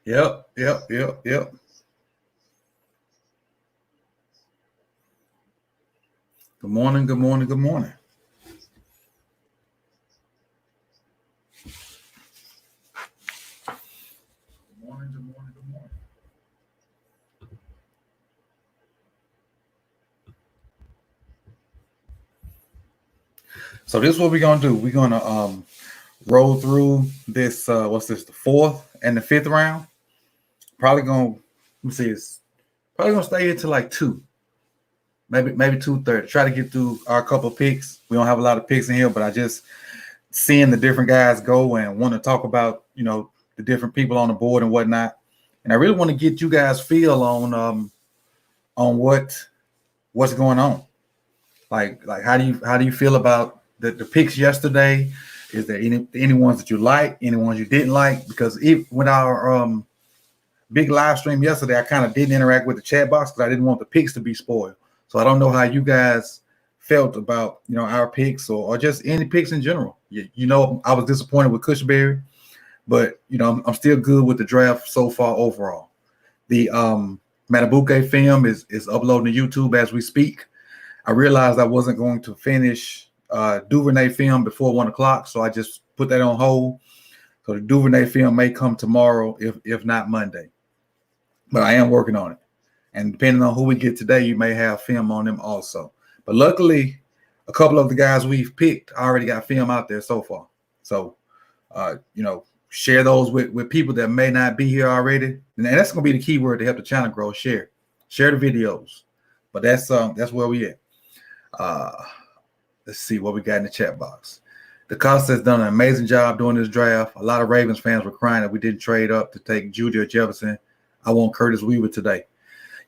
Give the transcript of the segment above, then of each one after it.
Yep. Good morning. Good morning. Good morning. Good morning. Good morning. Good morning. So this is what we're gonna do. We're gonna roll through this. What's this? The fourth and the fifth round. Probably gonna let me see. It's probably gonna stay here till like 2, maybe 2:30. Try to get through our couple picks. We don't have a lot of picks in here, but I just seeing the different guys go and want to talk about the different people on the board and whatnot. And I really want to get you guys feel on what's going on. Like how do you feel about the picks yesterday? Is there any ones that you like, any ones you didn't like? Because with our big live stream yesterday, I kind of didn't interact with the chat box because I didn't want the picks to be spoiled. So I don't know how you guys felt about our picks or just any picks in general. I was disappointed with Cushberry, but I'm still good with the draft so far overall. The Matabuke film is uploading to YouTube as we speak. I realized I wasn't going to finish Duvernay film before 1 o'clock, so I just put that on hold. So the Duvernay film may come tomorrow, if not Monday. But I am working on it. And depending on who we get today, you may have film on them also. But luckily, a couple of the guys we've picked already got film out there so far. So, share those with people that may not be here already. And that's going to be the key word to help the channel grow. Share the videos. But that's where we at. Let's see what we got in the chat box. The Costa has done an amazing job doing this draft. A lot of Ravens fans were crying that we didn't trade up to take Judy or Jefferson. I want Curtis Weaver today.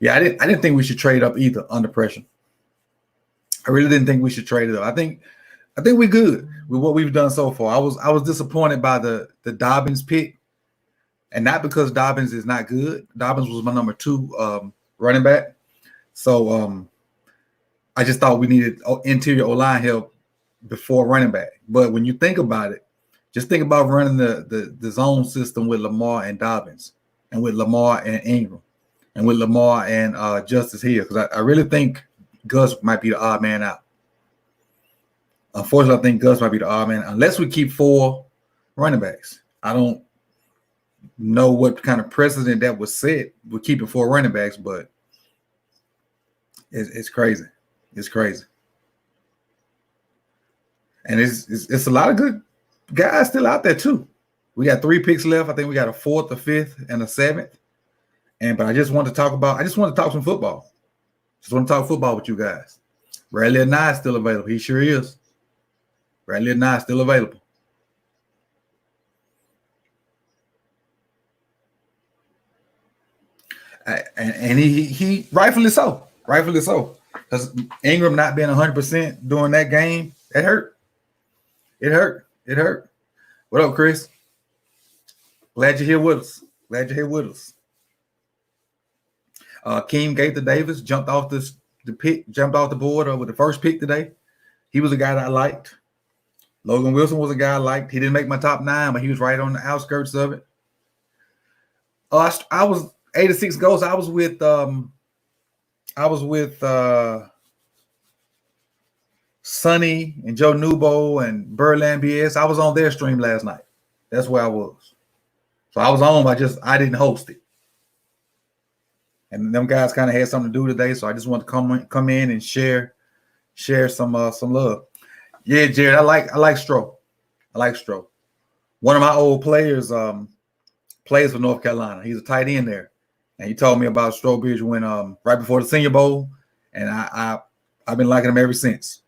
Yeah, I didn't think we should trade up either under pressure. I really didn't think we should trade it up. I think we're good with what we've done so far. I was disappointed by the Dobbins pick, and not because Dobbins is not good. Dobbins was my number 2 running back. So I just thought we needed interior O-line help before running back. But when you think about it, just think about running the zone system with Lamar and Dobbins, and with Lamar and Ingram, and with Lamar and Justice Hill, because I really think Gus might be the odd man out. Unfortunately, I think Gus might be the odd man unless we keep 4 running backs. I don't know what kind of precedent that was set with keeping 4 running backs, but it's crazy. It's crazy. And it's a lot of good guys still out there too. We got 3 picks left. I think we got a 4th, a 5th, and a 7th. But I just want to talk some football. Just want to talk football with you guys. Bradley Nye is still available. He sure is. Bradley Nye is still available. And he rightfully so. Rightfully so. Because Ingram not being 100% during that game, it hurt. It hurt. What up, Chris? Glad you're here with us. Keem Gaither Davis jumped off the board with the first pick today. He was a guy that I liked. Logan Wilson was a guy I liked. He didn't make my top 9, but he was right on the outskirts of it. I was 86 goals. I was with Sonny and Joe Nubo and Berland BS. I was on their stream last night. That's where I was. So I was on. I didn't host it. And them guys kind of had something to do today, so I just wanted to come in and share some love. Yeah, Jared, I like Stroh. I like Stroh. One of my old players plays for North Carolina. He's a tight end there, and he told me about Strowbridge when right before the Senior Bowl, and I've been liking him ever since.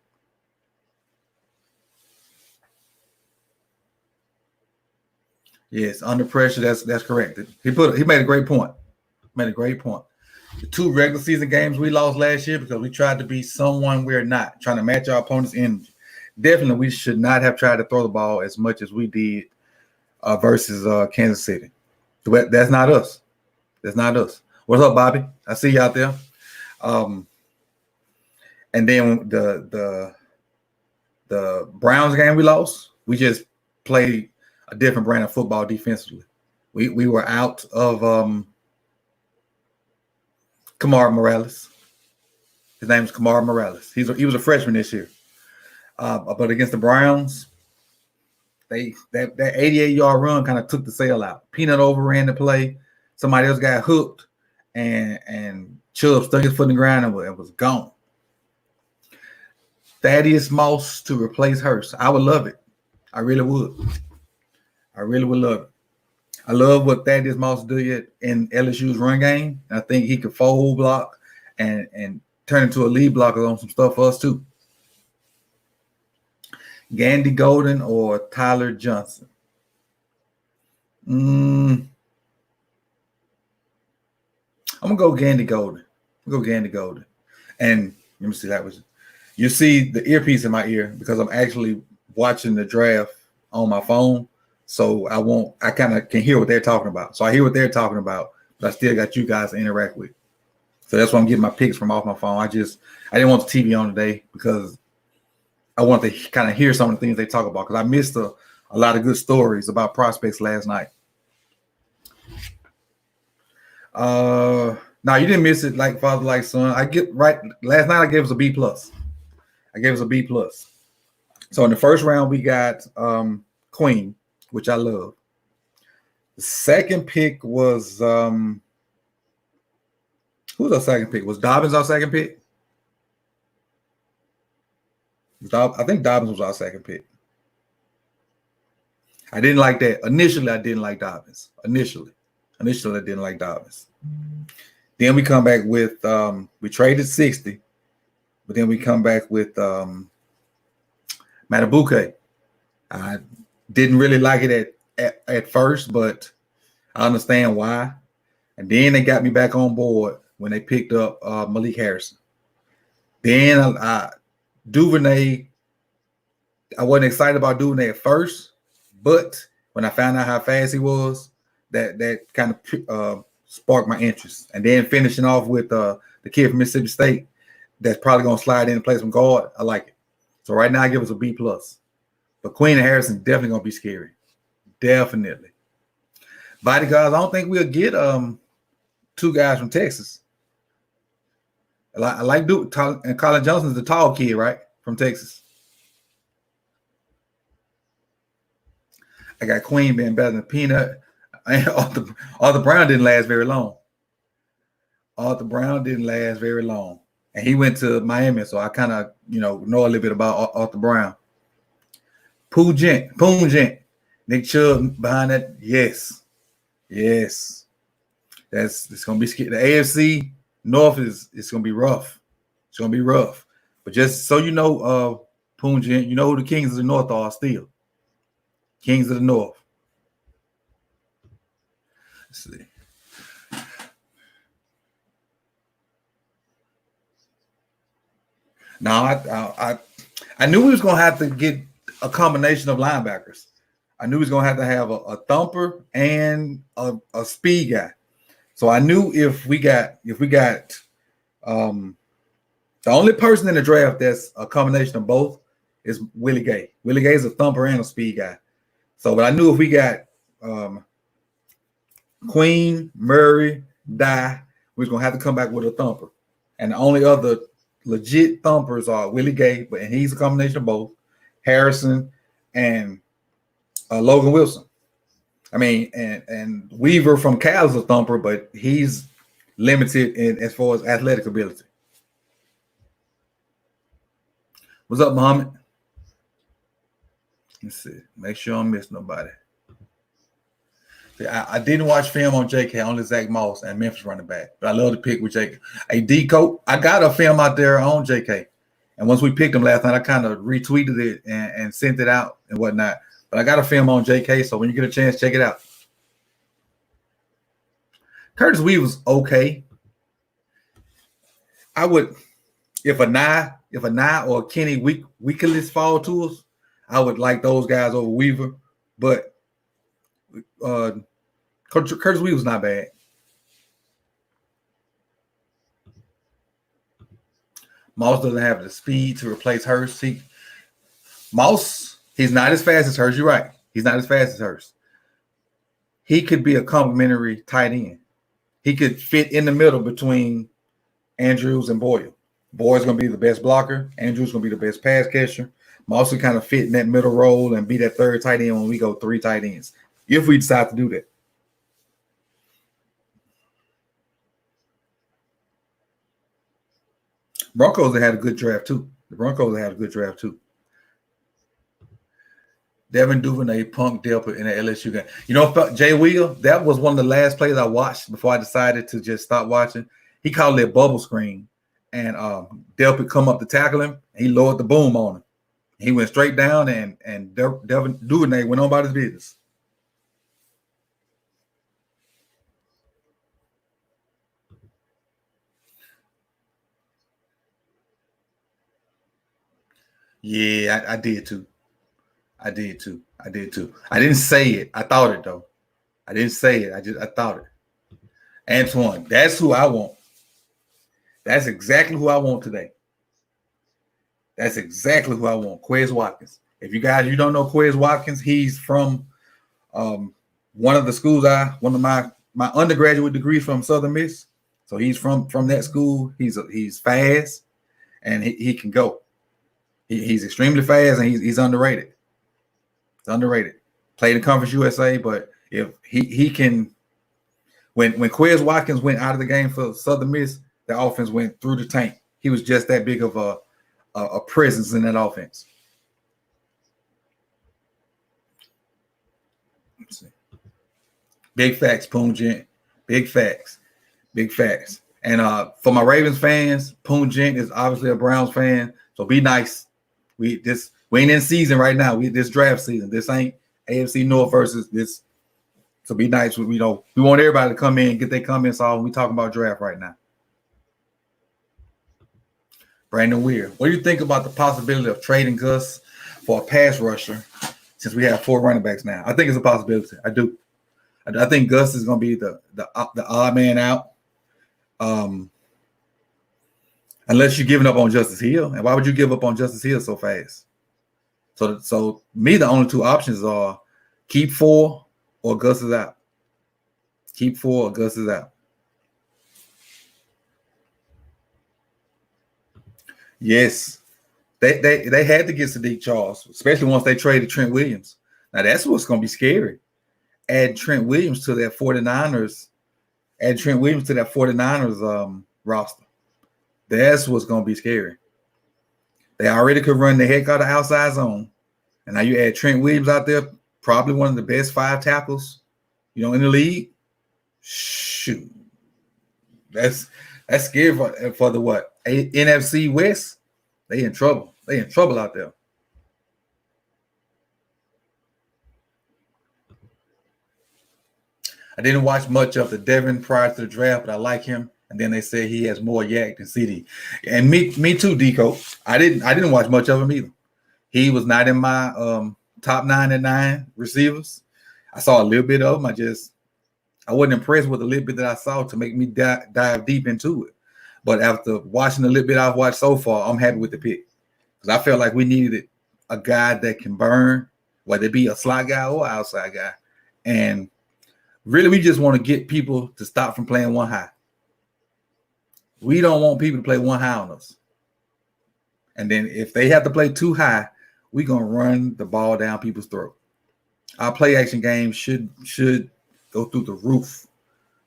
Yes, under pressure. That's correct. He made a great point. The 2 regular season games we lost last year because we tried to be someone we're not, trying to match our opponent's energy. Definitely, we should not have tried to throw the ball as much as we did versus Kansas City. That's not us. That's not us. What's up, Bobby? I see you out there. And then the Browns game we lost, we just played a different brand of football defensively. We were out of Kamar Morales. His name is Kamar Morales. He was a freshman this year. But against the Browns, that 88-yard run kind of took the sail out. Peanut overran the play. Somebody else got hooked, and Chubb stuck his foot in the ground and was gone. Thaddeus Moss to replace Hurst. I would love it. I really would. I really would love it. I love what Thaddeus Moss did in LSU's run game. I think he could fold block and turn into a lead blocker on some stuff for us too. Gandy Golden or Tyler Johnson? I'm gonna go Gandy Golden. And let me see, that was, you see the earpiece in my ear because I'm actually watching the draft on my phone. So I kind of can hear what they're talking about. So I hear what they're talking about, but I still got you guys to interact with. So that's why I'm getting my picks from off my phone. I didn't want the TV on today because I want to kind of hear some of the things they talk about because I missed a lot of good stories about prospects last night. No, you didn't miss it like father, like son. Last night I gave us a B+. So in the first round, we got Queen, which I love. The second pick was who was our second pick? Was Dobbins our second pick? I think Dobbins was our second pick. I didn't like that. Initially, I didn't like Dobbins. Initially, I didn't like Dobbins. Then we come back with we traded 60, but then we come back with Matabuke. I didn't really like it at first, but I understand why. And then they got me back on board when they picked up Malik Harrison. Then Duvernay, I wasn't excited about Duvernay at first, but when I found out how fast he was, that kind of sparked my interest. And then finishing off with the kid from Mississippi State that's probably going to slide in and play some guard, I like it. So right now I give us a B+. But Queen and Harrison definitely going to be scary. Definitely. Bodyguards, I don't think we'll get two guys from Texas. I like Duke, and Colin Johnson's the tall kid, right, from Texas. I got Queen being better than Peanut. Arthur Brown didn't last very long. And he went to Miami, so I kind of, know a little bit about Arthur Brown. Poon Gent, Nick Chubb behind that, yes. It's gonna be scary. The AFC North it's gonna be rough. It's gonna be rough. But just so you know, Poon Gent, you know who the Kings of the North are still. Kings of the North. Let's see. Now I knew we was gonna have to get a combination of linebackers. I knew he was gonna have to have a thumper and a speed guy. So I knew if we got the only person in the draft that's a combination of both is Willie Gay. Willie Gay is a thumper and a speed guy. So but I knew if we got Queen, Murray, Dye, we was gonna have to come back with a thumper. And the only other legit thumpers are Willie Gay, and he's a combination of both, Harrison and Logan Wilson. I mean, and Weaver from Cal is a thumper, but he's limited in as far as athletic ability. What's up, Muhammad? Let's see. Make sure I don't miss nobody. See, I didn't watch film on JK, only Zach Moss and Memphis running back, but I love to pick with JK. Hey, D-Coat, I got a film out there on JK. And once we picked him last night, I kind of retweeted it and sent it out and whatnot. But I got a film on JK, so when you get a chance, check it out. Curtis Weave was okay. I would, if a Nye or Kenny Weeklis fall to us, I would like those guys over Weaver. But Curtis Weave was not bad. Moss doesn't have the speed to replace Hurst. Moss, he's not as fast as Hurst. You're right. He's not as fast as Hurst. he could be a complimentary tight end. He could fit in the middle between Andrews and Boyle. Boyle's going to be the best blocker. Andrews going to be the best pass catcher. Mosley kind of fit in that middle role and be that third tight end when we go 3 tight ends, if we decide to do that. Broncos had a good draft too. The Broncos had a good draft too. Devin Duvernay punked Delpit in the LSU game. You know, Jay Wheel, that was one of the last plays I watched before I decided to just stop watching. He called it a bubble screen, and Delpit come up to tackle him, and he lowered the boom on him. He went straight down, and Devin Duvernay went on about his business. Yeah, I did too. I did too. I didn't say it. I thought it though. I didn't say it. I thought it. Antoine, that's who I want. That's exactly who I want today. That's exactly who I want. Quez Watkins. If you don't know Quez Watkins, he's from one of the schools one of my undergraduate degrees from Southern Miss. So he's from that school. He's fast and he can go. He's extremely fast and he's underrated. He's underrated. Played in Conference USA, but if he can, when Quez Watkins went out of the game for Southern Miss, the offense went through the tank. He was just that big of a presence in that offense. Let's see. Big facts, Poon Gent. Big facts. And for my Ravens fans, Poon Gent is obviously a Browns fan, so be nice. We ain't in season right now. This draft season. This ain't AFC North versus this. So be nice. We want everybody to come in and get their comments off. We talking about draft right now. Brandon Weir, what do you think about the possibility of trading Gus for a pass rusher since we have 4 running backs now? I think it's a possibility. I do. I think Gus is going to be the odd man out. Unless you're giving up on Justice Hill. And why would you give up on Justice Hill so fast? So me, the only 2 options are keep 4 or Gus is out. Keep 4 or Gus is out. Yes. They had to get Sadiq Charles, especially once they traded Trent Williams. Now that's what's going to be scary. Add Trent Williams to that 49ers. Add Trent Williams to that 49ers roster. That's what's going to be scary. They already could run the heck out of outside zone. And now you add Trent Williams out there, probably one of the best 5 tackles, in the league. Shoot. That's scary for the what? NFC West? They in trouble. They in trouble out there. I didn't watch much of the Devin prior to the draft, but I like him. And then they say he has more yak than CD. And me too, Deco. I didn't watch much of him either. He was not in my top 9 receivers. I saw a little bit of him. I wasn't impressed with the little bit that I saw to make me dive deep into it. But after watching the little bit I've watched so far, I'm happy with the pick. Because I felt like we needed a guy that can burn, whether it be a slot guy or outside guy. And really, we just want to get people to stop from playing one high. We don't want people to play one high on us. And then if they have to play too high, we're going to run the ball down people's throat. Our play action game should go through the roof.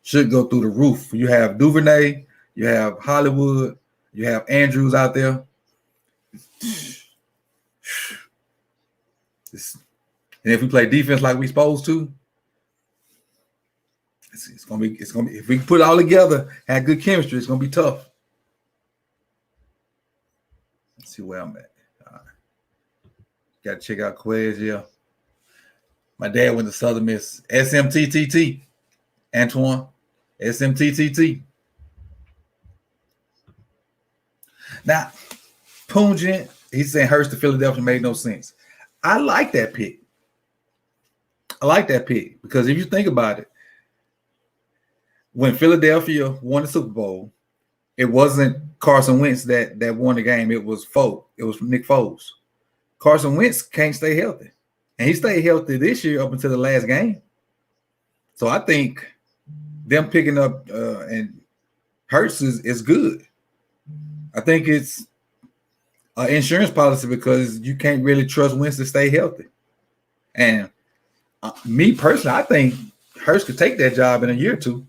Should go through the roof. You have Duvernay, you have Hollywood, you have Andrews out there. And if we play defense like we're supposed to, it's gonna be if we can put it all together, have good chemistry, it's gonna be tough. Let's see where I'm at. All right. Gotta check out Quez, yeah. My dad went to Southern Miss. SMTTT. Antoine. SMTTT. Now, Poon Gent, he's saying Hurst to Philadelphia made no sense. I like that pick. Because if you think about it, when Philadelphia won the Super Bowl, it wasn't Carson Wentz that won the game. It was It was Nick Foles. Carson Wentz can't stay healthy. And he stayed healthy this year up until the last game. So I think them picking up and Hurts is good. I think it's an insurance policy because you can't really trust Wentz to stay healthy. And me personally, I think Hurts could take that job in a year or two.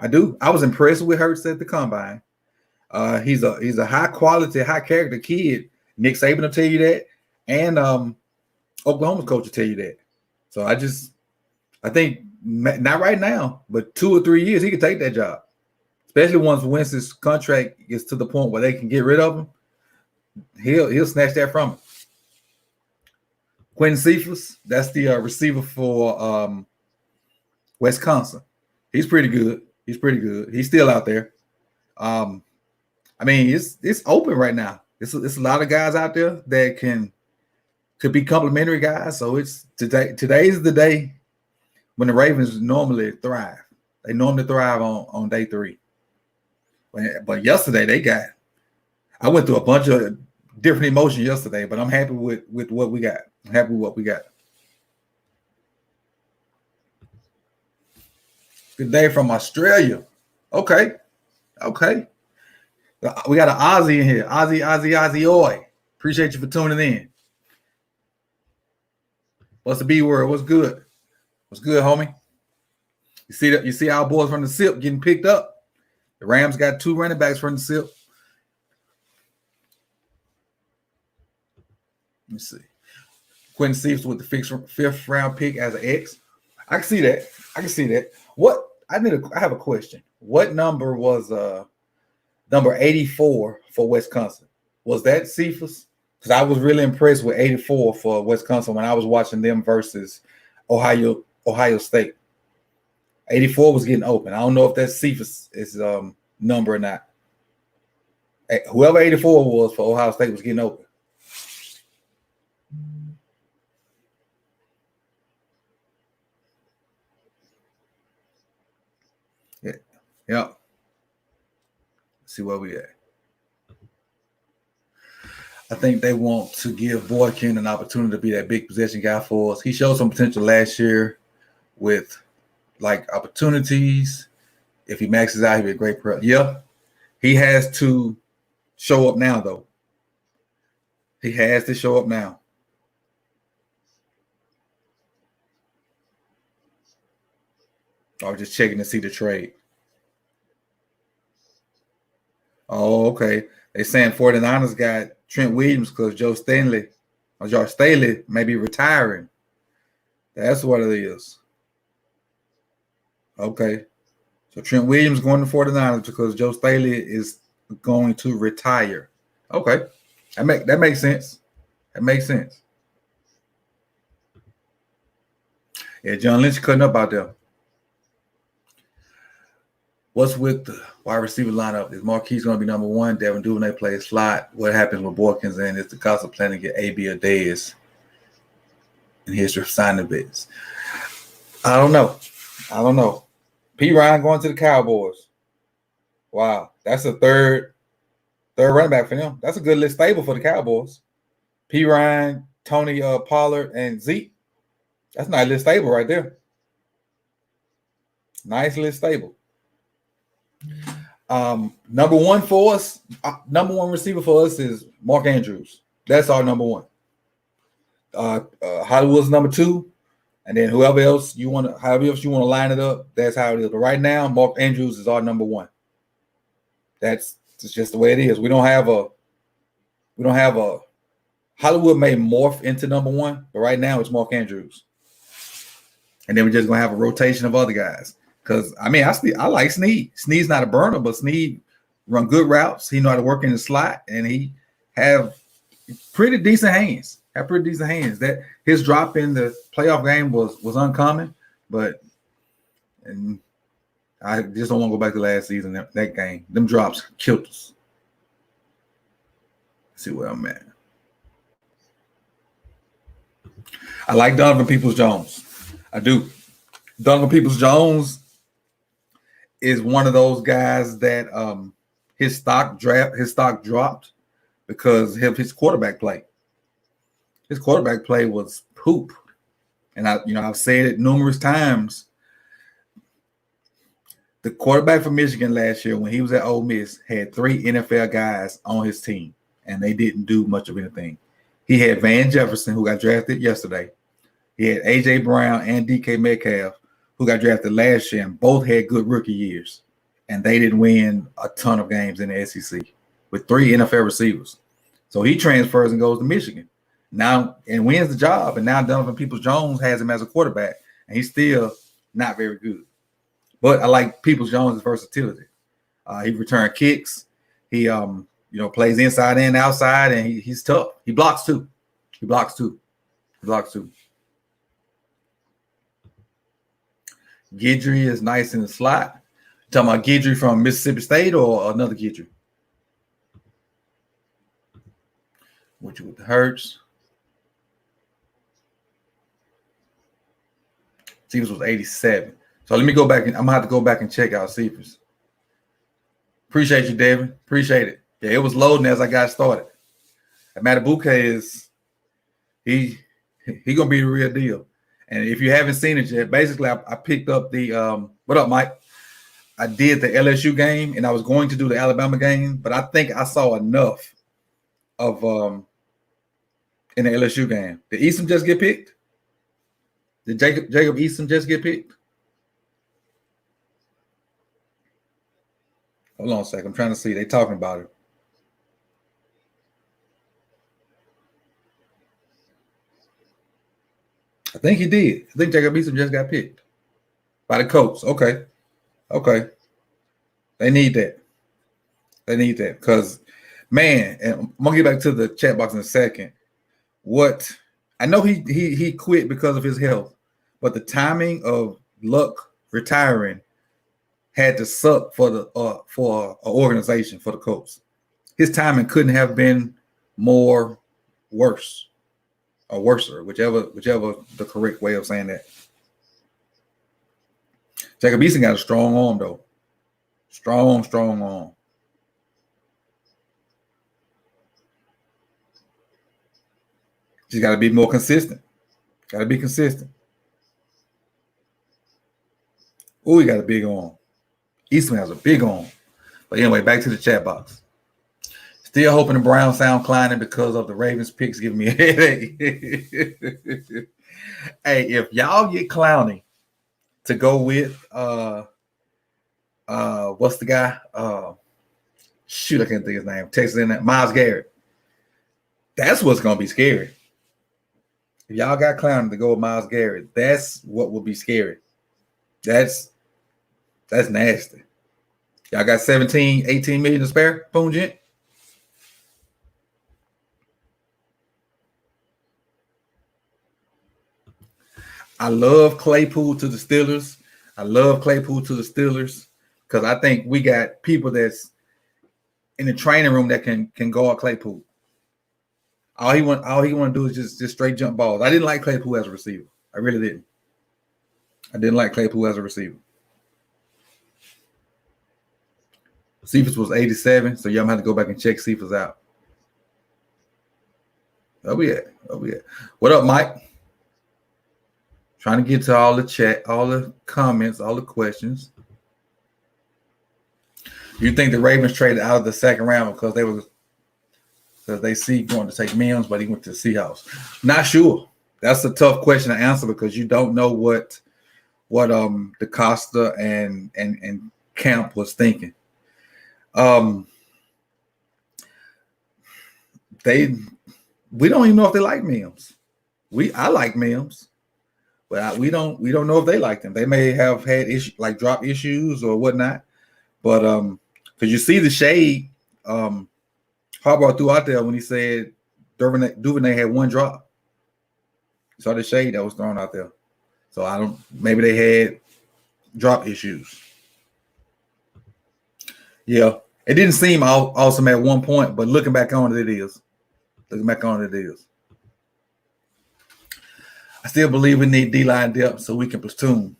I do. I was impressed with Hurts at the combine. He's a high quality, high character kid. Nick Saban will tell you that, and Oklahoma's coach will tell you that. So I think not right now, but 2 or 3 years he could take that job, especially once Wentz's contract gets to the point where they can get rid of him. He'll snatch that from him. Quentin Cephas, that's the receiver for Wisconsin. He's pretty good. He's still out there. I mean, it's open right now. It's a lot of guys out there that could be complimentary guys. So it's today's the day when the Ravens normally thrive. They normally thrive on day 3. But yesterday I went through a bunch of different emotions yesterday, but I'm happy with what we got. I'm happy with what we got. Good day from Australia. Okay. We got an Aussie in here. Aussie, oi. Appreciate you for tuning in. What's the B word? What's good? What's good, homie? You see our boys from the SIP getting picked up. The Rams got 2 running backs from the SIP. Let me see. Quentin Cephas with the 5th round pick as an X. I can see that. I have a question. What number was number 84 for Wisconsin? Was that Cephas? Because I was really impressed with 84 for Wisconsin when I was watching them versus Ohio State. 84 was getting open. I don't know if that's Cephas' number or not. Whoever 84 was for Ohio State was getting open. Yeah. See where we at. I think they want to give Boykin an opportunity to be that big possession guy for us. He showed some potential last year with like opportunities. If he maxes out, he'll be a great pro. Yeah. He has to show up now, though. He has to show up now. I was just checking to see the trade. Oh, okay. They saying 49ers got Trent Williams because Josh Staley may be retiring. That's what it is. Okay. So Trent Williams going to 49ers because Joe Staley is going to retire. Okay. That makes sense. That makes sense. Yeah, John Lynch cutting up out there. What's with the wide receiver lineup? Is Marquise going to be number 1? Devin Duvernay plays slot. What happens with Borkins? And is the cost of planning to get AB or Dez in history of signing bids? I don't know. P. Ryan going to the Cowboys. Wow. That's a third running back for them. That's a good list stable for the Cowboys. P. Ryan, Tony Pollard, and Zeke. That's a nice list stable right there. Nice list stable. Number 1 for us, number 1 receiver for us is Mark Andrews. That's our number 1. Hollywood's number 2, and then however else you want to line it up, that's how it is. But right now, Mark Andrews is our number 1. It's just the way it is. We don't have a Hollywood may morph into number 1, but right now it's Mark Andrews. And then we're just gonna have a rotation of other guys. Because I like Snead. Snead's not a burner, but Snead run good routes. He know how to work in the slot, and he have pretty decent hands. That his drop in the playoff game was uncommon, and I just don't want to go back to last season. That game, them drops killed us. Let's see where I'm at. I like Donovan Peoples-Jones. I do. Donovan Peoples-Jones is one of those guys that his stock dropped because of his quarterback play. His quarterback play was poop. And I've said it numerous times. The quarterback for Michigan last year, when he was at Ole Miss, had 3 NFL guys on his team, and they didn't do much of anything. He had Van Jefferson, who got drafted yesterday. He had A.J. Brown and DK Metcalf, who got drafted last year, and both had good rookie years. And they didn't win a ton of games in the SEC with 3 NFL receivers. So he transfers and goes to Michigan now and wins the job. And now Donovan Peoples-Jones has him as a quarterback, and he's still not very good. But I like Peoples-Jones' versatility. He returned kicks. He plays inside and outside, and he's tough. He blocks too. Guidry is nice in the slot. You talking about Guidry from Mississippi State or another Guidry? Which with the Hurts. Cephas was 87. So let me go back and I'm gonna have to go back and check out Cephas. Appreciate you, Devin. Appreciate it. Yeah, it was loading as I got started. And Matabuke is he gonna be the real deal. And if you haven't seen it yet, basically I picked up the what up, Mike? I did the LSU game and I was going to do the Alabama game, but I think I saw enough of in the LSU game. Did Eason just get picked? Did Jacob Eason just get picked? Hold on a second. I'm trying to see. They talking about it. I think he did. I think Jacob Eason just got picked by the Colts. Okay. They need that. Because, man, and I'm gonna get back to the chat box in a second. What I know he quit because of his health, but the timing of Luck retiring had to suck for the for an organization, for the Colts. His timing couldn't have been worse, whichever the correct way of saying that. Jacob Eason got a strong arm though. Strong arm. Just got to be more consistent. Got to be consistent. Oh, he got a big arm. Eastman has a big arm. But anyway, back to the chat box. Still hoping the Browns sound climbing because of the Ravens picks giving me a headache. Hey, if y'all get Clowney to go with what's the guy? Shoot, I can't think of his name. Texas in that Myles Garrett. That's what's gonna be scary. If y'all got Clowney to go with Myles Garrett, that's what will be scary. That's nasty. Y'all got 17, 18 million to spare, Boom Gent? I love Claypool to the Steelers. Because I think we got people that's in the training room that can guard Claypool. All he want to do is just straight jump balls. I didn't like Claypool as a receiver. I really didn't. I didn't like Claypool as a receiver. Cephas was 87, so y'all might have to go back and check Cephas out. Oh yeah. What up, Mike? Trying to get to all the chat, all the comments, all the questions. You think the Ravens traded out of the second round because they see going to take Mims, but he went to the Seahawks? Not sure. That's a tough question to answer because you don't know what DeCosta and Camp was thinking. We don't even know if they like Mims. I like Mims, but we don't know if they like them. They may have had drop issues or whatnot. But because you see the shade Harbaugh threw out there when he said Duvernay had one drop. You saw the shade that was thrown out there. So maybe they had drop issues. Yeah. It didn't seem awesome at one point, but looking back on it, it is. I still believe we need D-line depth so we can platoon.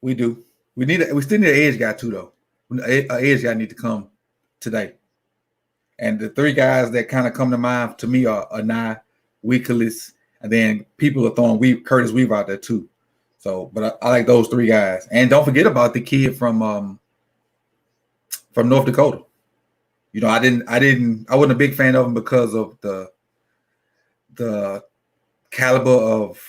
We do. We still need an edge guy too, though. An edge guy need to come today. And the three guys that kind of come to mind to me are Anai, Weeklis, and then people are throwing Curtis Weaver out there too. So, but I like those three guys. And don't forget about the kid from North Dakota. You know, I wasn't a big fan of him because of the caliber of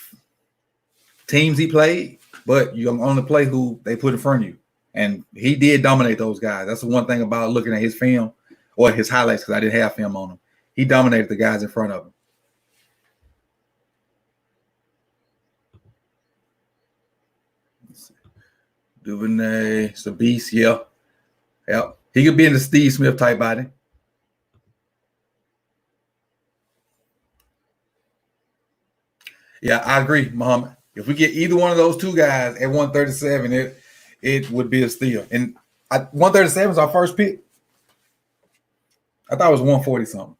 teams he played, but you only play who they put in front of you. And he did dominate those guys. That's the one thing about looking at his film or his highlights, because I didn't have film on him. He dominated the guys in front of him. Duvernay, it's a beast, yeah. Yep. He could be in the Steve Smith type body. Yeah, I agree, Muhammad. If we get either one of those two guys at 137, it would be a steal. And 137 is our first pick. I thought it was 140 something.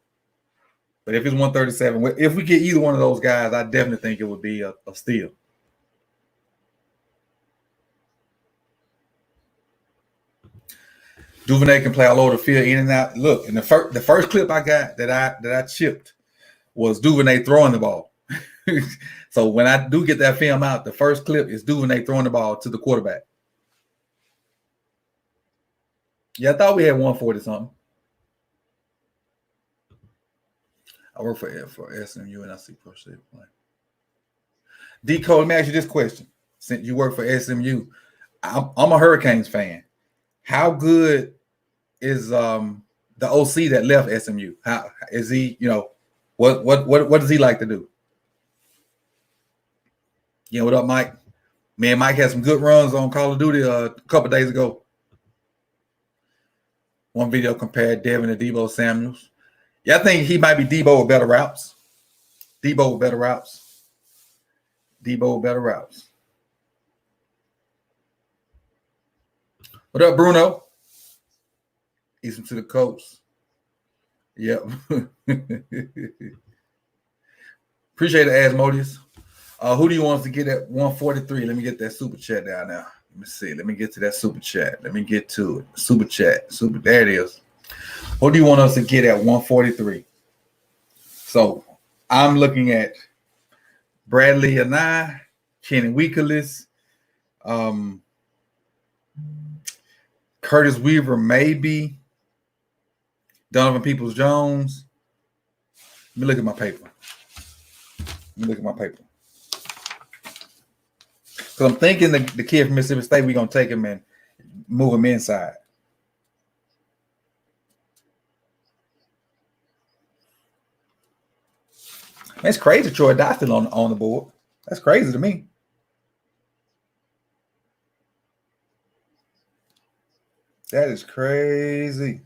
But if it's 137, if we get either one of those guys, I definitely think it would be a steal. Duvernay can play all over the field, in and out. Look, and the first clip I got that I chipped was Duvernay throwing the ball. So when I do get that film out, the first clip is Duvernay throwing the ball to the quarterback. Yeah, I thought we had 140 something. I work for SMU and I see Pro State play. D Cole, let me ask you this question. Since you work for SMU, I'm a Hurricanes fan. How good is the OC that left SMU? How is he? You know, what does he like to do? Yeah, what up, Mike? Man, Mike had some good runs on Call of Duty a couple days ago. One video compared Devin to Debo Samuels. Yeah, I think he might be Debo with better routes. Debo with better routes. What up, Bruno? Easton to the coast. Yep. Appreciate it, Asmodeus. Who do you want us to get at 143? Let me get that super chat down now. Let me see. Let me get to that super chat. Let me get to it. Super chat. There it is. What do you want us to get at 143? So I'm looking at Bradley Anai, Kenny Weeklis, Curtis Weaver, maybe Donovan Peoples-Jones. Let me look at my paper. Because I'm thinking the kid from Mississippi State, we're going to take him and move him inside. That's crazy, Troy Dotson on the board. That's crazy to me. That is crazy.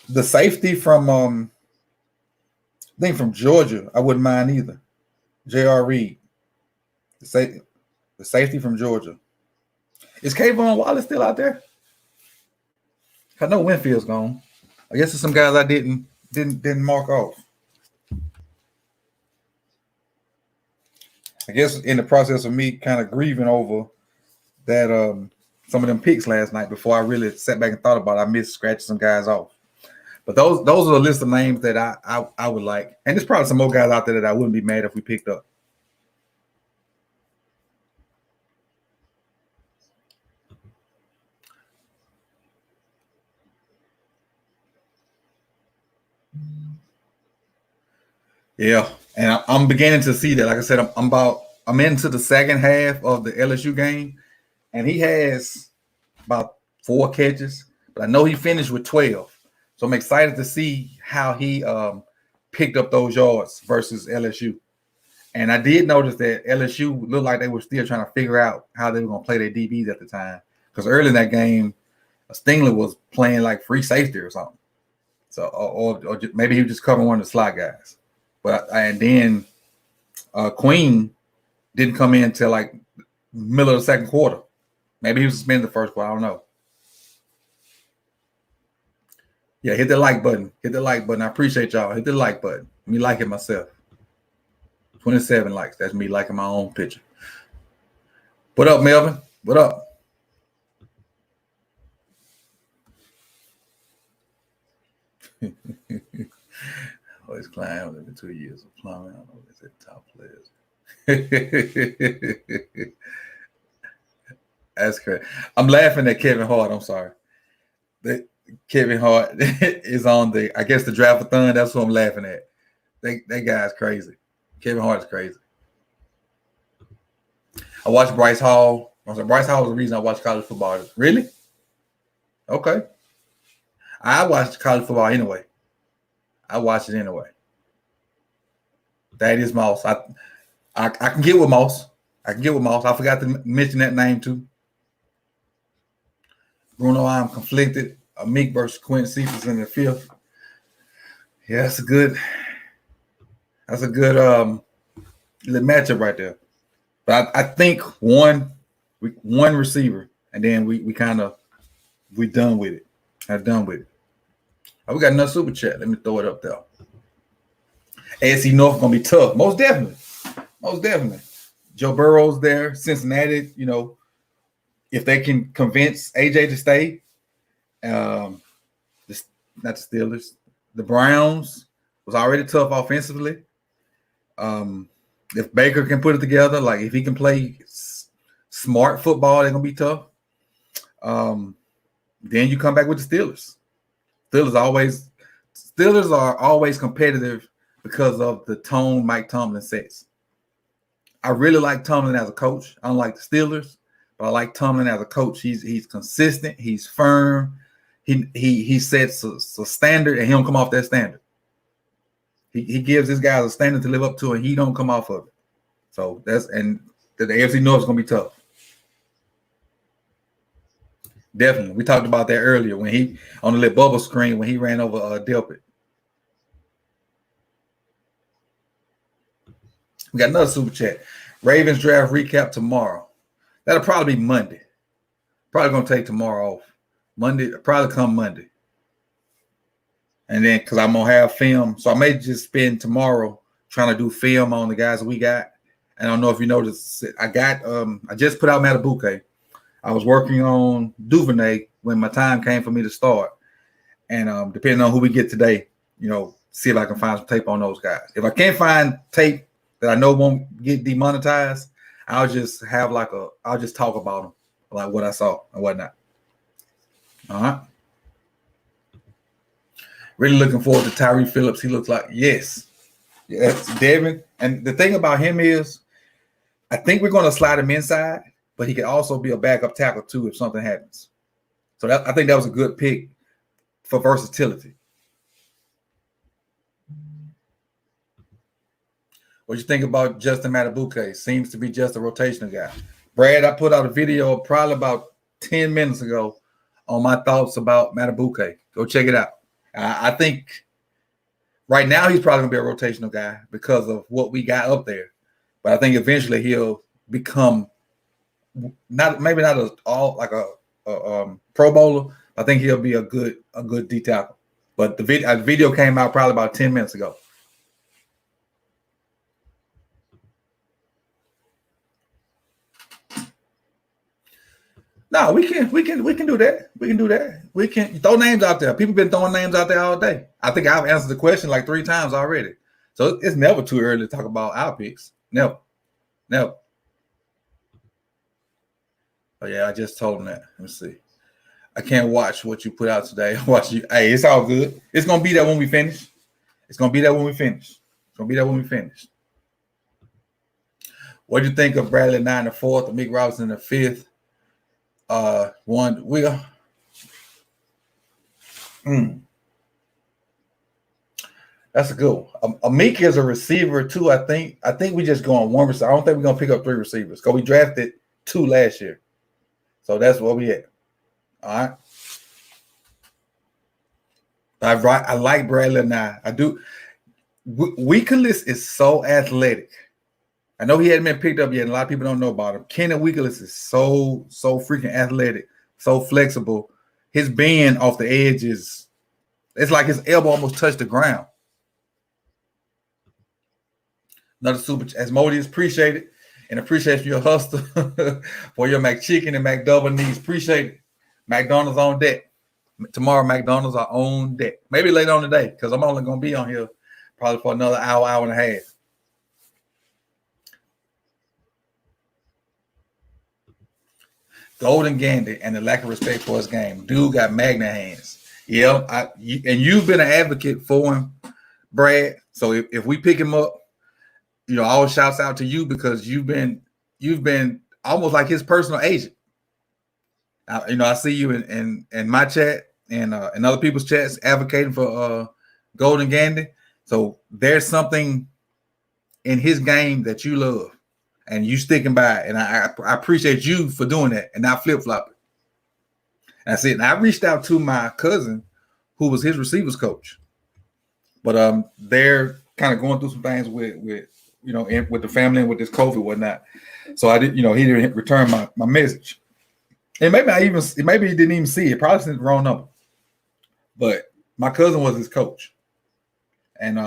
The safety from I think from Georgia, I wouldn't mind either. J.R. Reed. The safety from Georgia. Is Kayvon Wallace still out there? I know Winfield's gone. I guess there's some guys I didn't mark off. I guess in the process of me kind of grieving over that some of them picks last night before I really sat back and thought about it, I missed scratching some guys off. But those are the list of names that I would like. And there's probably some more guys out there that I wouldn't be mad if we picked up. Yeah, and I'm beginning to see that. Like I said, I'm into the second half of the LSU game, and he has about 4 catches, but I know he finished with 12. So I'm excited to see how he picked up those yards versus LSU. And I did notice that LSU looked like they were still trying to figure out how they were going to play their DBs at the time. Because early in that game, Stingley was playing like free safety or something. So, or maybe he was just covering one of the slot guys. And then Queen didn't come in until like middle of the second quarter. Maybe he was suspended the first quarter. I don't know. Yeah, hit the like button. I appreciate y'all. Hit the like button. Me like it myself. 27 likes. That's me liking my own picture. What up, Melvin? What up? Always climb over 2 years of plumbing. I don't know if it's at top players. That's crazy. I'm laughing at Kevin Hart. I'm sorry. Kevin Hart is on I guess the draft-a-thon. That's what I'm laughing at. That guy's crazy. Kevin Hart is crazy. I watched Bryce Hall. Bryce Hall was the reason I watched college football. Really? Okay. I watched college football anyway. I watched it anyway. That is Moss. I can get with Moss. I forgot to mention that name too. Bruno, I'm conflicted. Meek versus Quentin Cephas in the fifth. Yeah, that's a good little matchup right there. But I think one receiver, and then we done with it. I'm done with it. Oh, we got another super chat. Let me throw it up there. AFC North gonna be tough. Most definitely. Joe Burrow's there. Cincinnati, if they can convince AJ to stay, not the Steelers. The Browns was already tough offensively. If Baker can put it together, like if he can play smart football, they're gonna be tough. Then you come back with the Steelers. Steelers are always competitive because of the tone Mike Tomlin sets. I really like Tomlin as a coach. I don't like the Steelers, but I like Tomlin as a coach. He's consistent. He's firm. He sets a standard, and he don't come off that standard. He gives his guys a standard to live up to, and he don't come off of it. So the AFC North is gonna be tough. Definitely. We talked about that earlier when he on the little bubble screen when he ran over Delpit. We got another super chat. Ravens draft recap tomorrow. That'll probably be Monday. Probably gonna take tomorrow off. Monday, probably come Monday. And then because I'm gonna have film, so I may just spend tomorrow trying to do film on the guys that we got. And I don't know if you noticed, I just put out Matabuke. I was working on Duvernay when my time came for me to start. And depending on who we get today, see if I can find some tape on those guys. If I can't find tape that I know won't get demonetized, I'll just talk about them, like what I saw and whatnot. All right. Really looking forward to Tyree Phillips. He looks like, yes, Devin. And the thing about him is, I think we're going to slide him inside, but he can also be a backup tackle too if something happens. So I think that was a good pick for versatility. What you think about Justin Matabuke? Seems to be just a rotational guy. Brad, I put out a video probably about 10 minutes ago on my thoughts about Matabuke. Go check it out. I think right now he's probably going to be a rotational guy because of what we got up there. But I think eventually he'll become not a Pro Bowler. I think he'll be a good D tackle. But the video came out probably about 10 minutes ago. No, we can do that. We can do that. We can throw names out there. People been throwing names out there all day. I think I've answered the question like 3 times already. So it's never too early to talk about our picks. Never. Oh yeah, I just told him that. Let me see. I can't watch what you put out today. Watch you. Hey, it's all good. It's gonna be there when we finish. What do you think of Bradley 9 the 4th, Meek Robinson the 5th? That's a good one. Meek is a receiver too. I think we just go on 1 receiver. I don't think we're gonna pick up 3 receivers because we drafted 2 last year. So that's where we at. All right. I like Bradley now. I do. Weakless is so athletic. I know he hadn't been picked up yet, and a lot of people don't know about him. Kenan Weakless is so freaking athletic, so flexible. His bend off the edge it's like his elbow almost touched the ground. Another super as Modi is appreciated and appreciate your hustle for your McChicken and McDouble needs. Appreciate it. McDonald's on deck. Tomorrow, McDonald's are on deck. Maybe later on today, because I'm only going to be on here probably for another hour and a half. Golden Gandy and the lack of respect for his game. Dude got magnet hands. Yeah, and you've been an advocate for him, Brad. So if we pick him up, all shouts out to you because you've been almost like his personal agent. I see you in my chat and other people's chats advocating for Golden Gandy. So there's something in his game that you love and you sticking by it. And I appreciate you for doing that and not flip-flopping. That's it. And I reached out to my cousin who was his receivers coach. But they're kind of going through some things with the family and with this COVID and whatnot. So I did, he didn't return my message. And maybe he didn't even see it. Probably sent the wrong number. But my cousin was his coach. And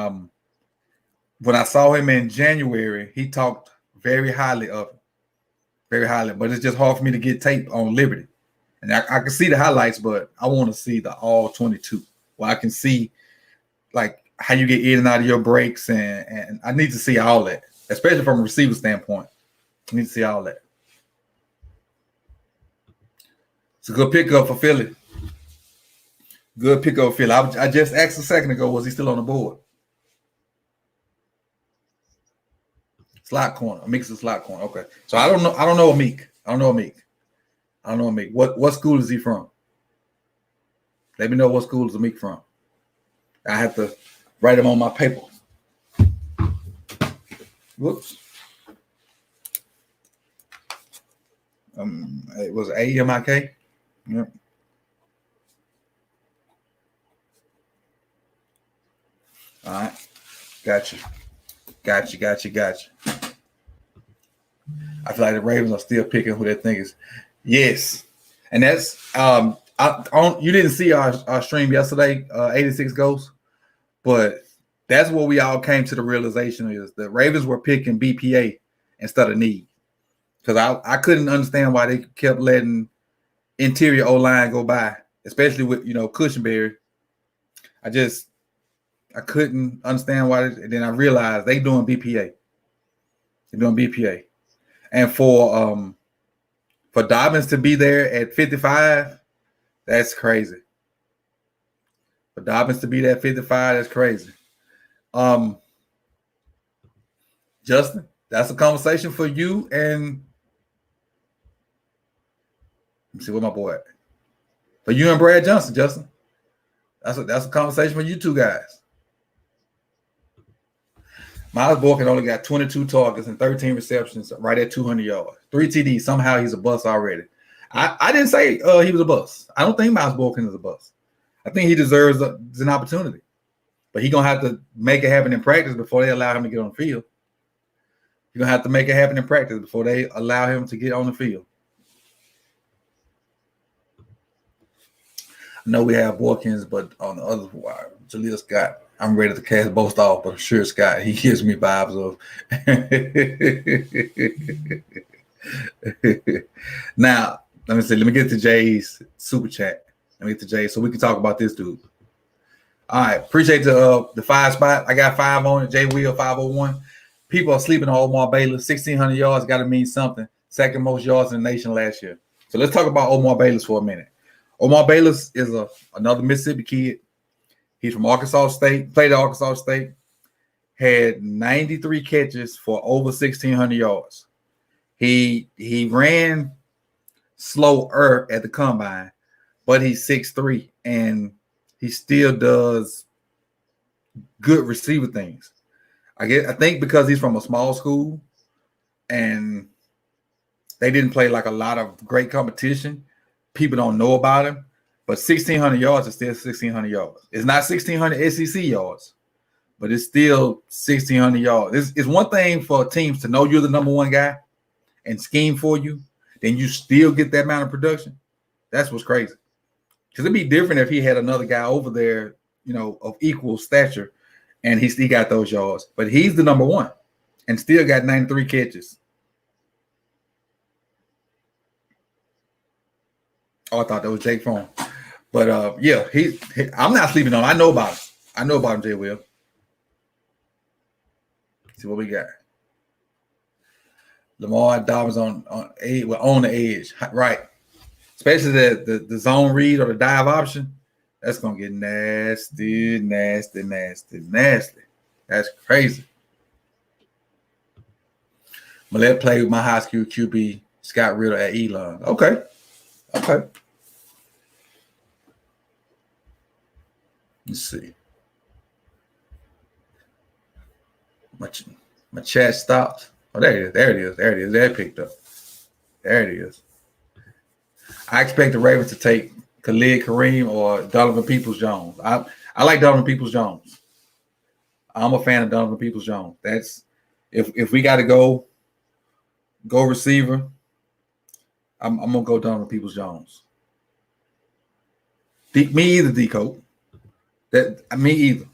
when I saw him in January, he talked very highly of him. Very highly. But it's just hard for me to get tape on Liberty. And I can see the highlights, but I want to see the all 22. Where I can see like how you get in and out of your breaks. And I need to see all that, especially from a receiver standpoint. I need to see all that. It's a good pickup for Philly. Good pickup for Philly. I just asked a second ago, was he still on the board? Slot corner. Meek's a slot corner. Okay. So I don't know Meek. I don't know Meek. What school is he from? Let me know what school is Meek from. I have to write him on my paper. Whoops. It was AMIK. Yep. All right. Gotcha. I feel like the Ravens are still picking who they think is. Yes. And that's you didn't see our stream yesterday, 86 Ghosts, but that's what we all came to the realization is the Ravens were picking BPA instead of need. Because I couldn't understand why they kept letting interior O-line go by, especially with Cushenberry. I couldn't understand why. And then I realized they doing BPA. They're doing BPA, and for Dobbins to be there at 55, that's crazy. For Dobbins to be there at 55, that's crazy. Justin, that's a conversation for you and. Let me see where my boy at. For you and Brad Johnson, Justin. That's a conversation for you two guys. Miles Boykin only got 22 targets and 13 receptions, right at 200 yards. 3 TDs. Somehow he's a bust already. I didn't say he was a bust. I don't think Miles Boykin is a bust. I think he deserves an opportunity. But he's going to have to make it happen in practice before they allow him to get on the field. You're going to have to make it happen in practice before they allow him to get on the field. I know we have Boykins, but on the other wire, Jaleel Scott, I'm ready to cast both off, but I'm sure Scott, he gives me vibes of. Now, let me get to Jay's super chat. Let me get to Jay so we can talk about this dude. All right, appreciate the 5 spot. I got 5 on it. Jay Wheel 501. People are sleeping on Omar Bayless. 1,600 yards got to mean something. Second most yards in the nation last year. So let's talk about Omar Bayless for a minute. Omar Bayless is another Mississippi kid. He's from Arkansas State, played at Arkansas State, had 93 catches for over 1,600 yards. He ran slower at the combine, but he's 6'3", and he still does good receiver things. I think because he's from a small school and they didn't play like a lot of great competition, people don't know about him. But 1,600 yards is still 1,600 yards. It's not 1,600 SEC yards, but it's still 1,600 yards. It's one thing for teams to know you're the number one guy and scheme for you, then you still get that amount of production. That's what's crazy. Because it'd be different if he had another guy over there, of equal stature, and he got those yards. But he's the number one and still got 93 catches. Oh, I thought that was Jake Fromm. But yeah, I'm not sleeping on him. I know about him. I know about him, Jay Will. See what we got. Lamar Dobbins on the edge, right? Especially the zone read or the dive option. That's gonna get nasty. That's crazy. But let play with my high school QB Scott Riddle at Elon. Okay. Let's see. My chat stopped. Oh, there it is. That picked up. There it is. I expect the Ravens to take Khalid Kareem or Donovan Peoples-Jones. I like Donovan Peoples-Jones. I'm a fan of Donovan Peoples-Jones. That's if we got to go receiver, I'm gonna go Donovan Peoples-Jones. Me either, D-Cope. Me either.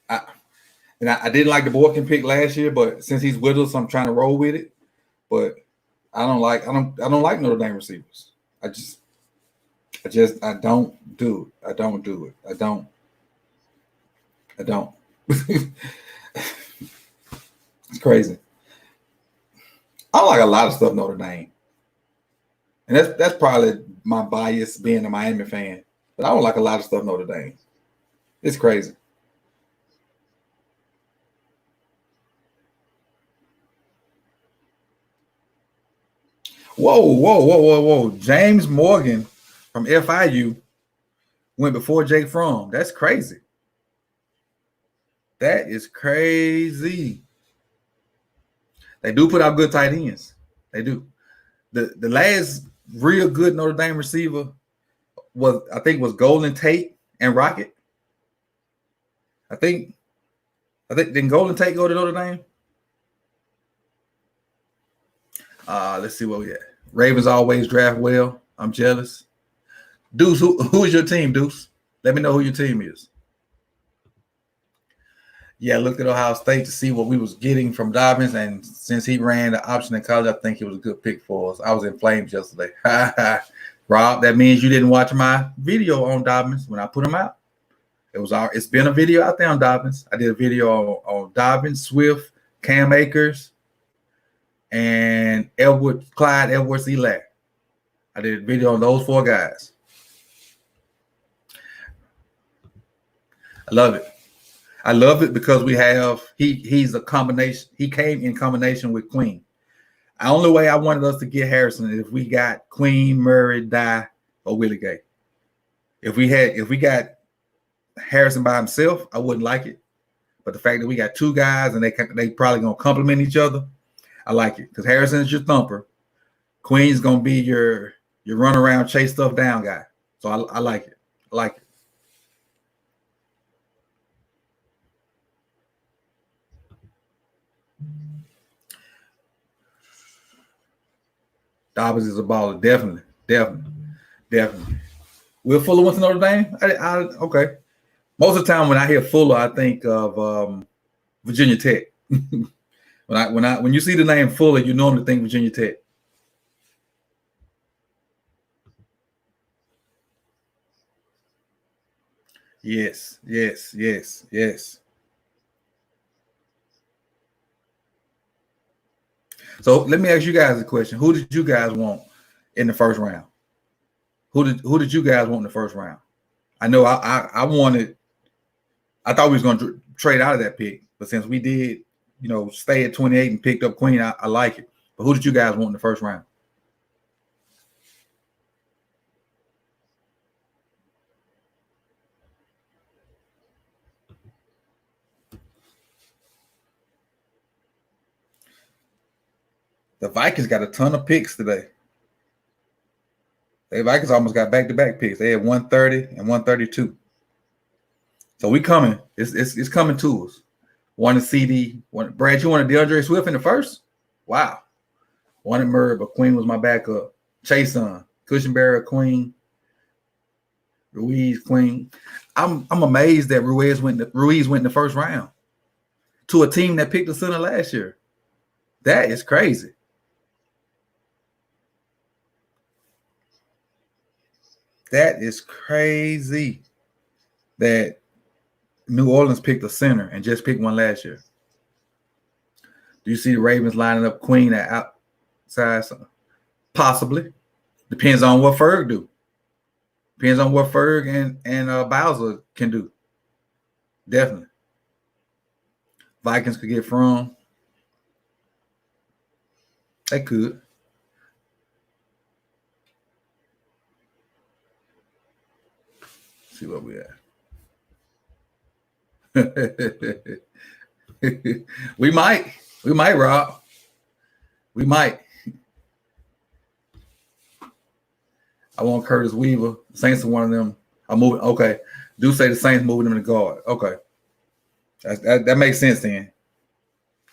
I didn't like the Borkin pick last year, but since he's with us, I'm trying to roll with it. But I don't like Notre Dame receivers. I don't do it. I don't. It's crazy. I like a lot of stuff Notre Dame. And that's probably my bias being a Miami fan. But I don't like a lot of stuff Notre Dame. It's crazy. Whoa. James Morgan from FIU went before Jake Fromm. That's crazy. That is crazy. They do put out good tight ends. They do. The last real good Notre Dame receiver was Golden Tate and Rocket. I think didn't Golden Tate go to Notre Dame? Let's see what we got. Ravens always draft well. I'm jealous. Deuce, who's your team, Deuce? Let me know who your team is. Yeah, looked at Ohio State to see what we was getting from Dobbins, and since he ran the option in college, I think it was a good pick for us. I was in flames yesterday. Rob, that means you didn't watch my video on Dobbins when I put him out. It's been a video out there on Dobbins. I did a video on Dobbins, Swift, Cam Akers, and Clyde Edwards-Helaire. I did a video on those 4 guys. I love it because we have he's a combination. He came in combination with Queen. The only way I wanted us to get Harrison is if we got Queen, Murray, Dye, or Willie Gay. If we got Harrison by himself, I wouldn't like it. But the fact that we got 2 guys and they probably gonna complement each other, I like it because Harrison is your thumper. Queen's gonna be your run around, chase stuff down guy. So I like it. Dobbins is a baller, definitely. Will Fuller went to Notre Dame? Okay. Most of the time when I hear Fuller, I think of Virginia Tech. when you see the name Fuller, you normally think Virginia Tech. Yes. So let me ask you guys a question. Who did you guys want in the first round? Who did you guys want in the first round? I know I thought we was going to trade out of that pick, but since we did, stay at 28 and picked up Queen, I like it. But who did you guys want in the first round? The Vikings got a ton of picks today. The Vikings almost got back-to-back picks. They had 130 and 132. So we coming. It's coming to us. One CD. Brad, you wanted DeAndre Swift in the first? Wow. Wanted Murray, but Queen was my backup. Chason, Cushionberry, Queen, Ruiz, Queen. I'm amazed that Ruiz went in the first round to a team that picked the center last year. That is crazy. That is crazy that New Orleans picked a center and just picked one last year. Do you see the Ravens lining up Queen at outside? Possibly. Depends on what Ferg do. Depends on what Ferg and Bowser can do. Definitely. Vikings could get from. They could. See what we at. We might, Rob. We might. I want Curtis Weaver. The Saints are one of them. I'm moving. Okay. Do say the Saints moving them to guard. Okay. That makes sense then.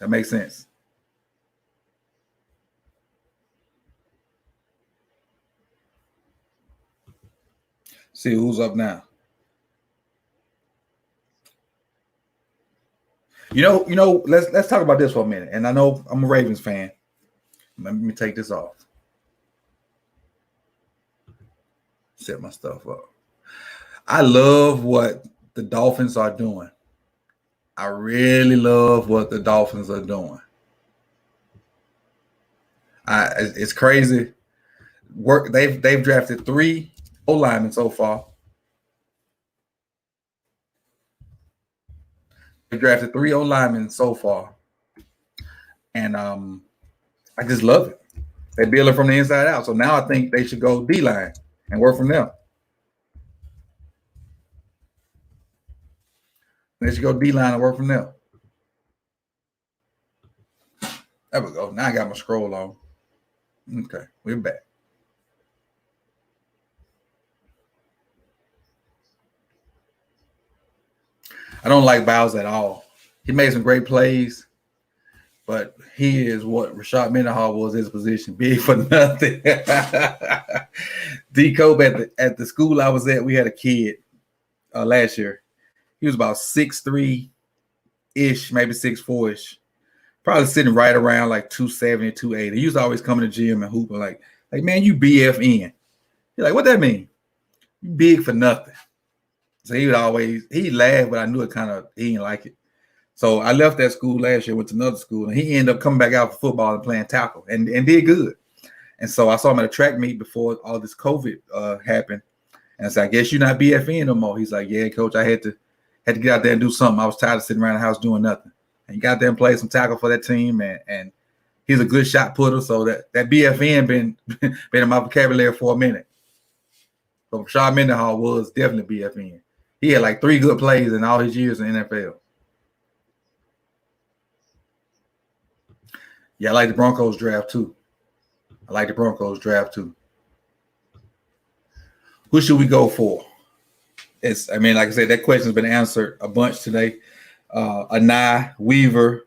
That makes sense. See who's up now. You know, let's talk about this for a minute. And I know I'm a Ravens fan. Let me take this off. Set my stuff up. I love what the Dolphins are doing. I really love what the Dolphins are doing. It's crazy. They've drafted 3 O-linemen so far. They drafted 3 O-linemen so far. And I just love it. They build it from the inside out. So now I think they should go D-line and work from them. They should go D-line and work from them. There we go. Now I got my scroll on. Okay, we're back. I don't like Bowles at all. He made some great plays, but he is what Rashad Mendenhall was his position, big for nothing. D. Cope at the school I was at, we had a kid last year. He was about 6'3"-ish, maybe 6'4"-ish. Probably sitting right around like 270, 280. He used to always come in the gym and hoop like, man, you BFN. He's like, what that mean? You big for nothing. So he laughed, but I knew he didn't like it. So I left that school last year, went to another school, and he ended up coming back out for football and playing tackle and did good. And so I saw him at a track meet before all this COVID happened. And I said, I guess you're not BFN no more. He's like, yeah, coach, I had to get out there and do something. I was tired of sitting around the house doing nothing. And he got there and played some tackle for that team, and he's a good shot putter. So that BFN been in my vocabulary for a minute. So Rashad Mendenhall was definitely BFN. He had like 3 good plays in all his years in the NFL. Yeah, I like the Broncos draft too. Who should we go for? Like I said, that question's been answered a bunch today. Anai, Weaver,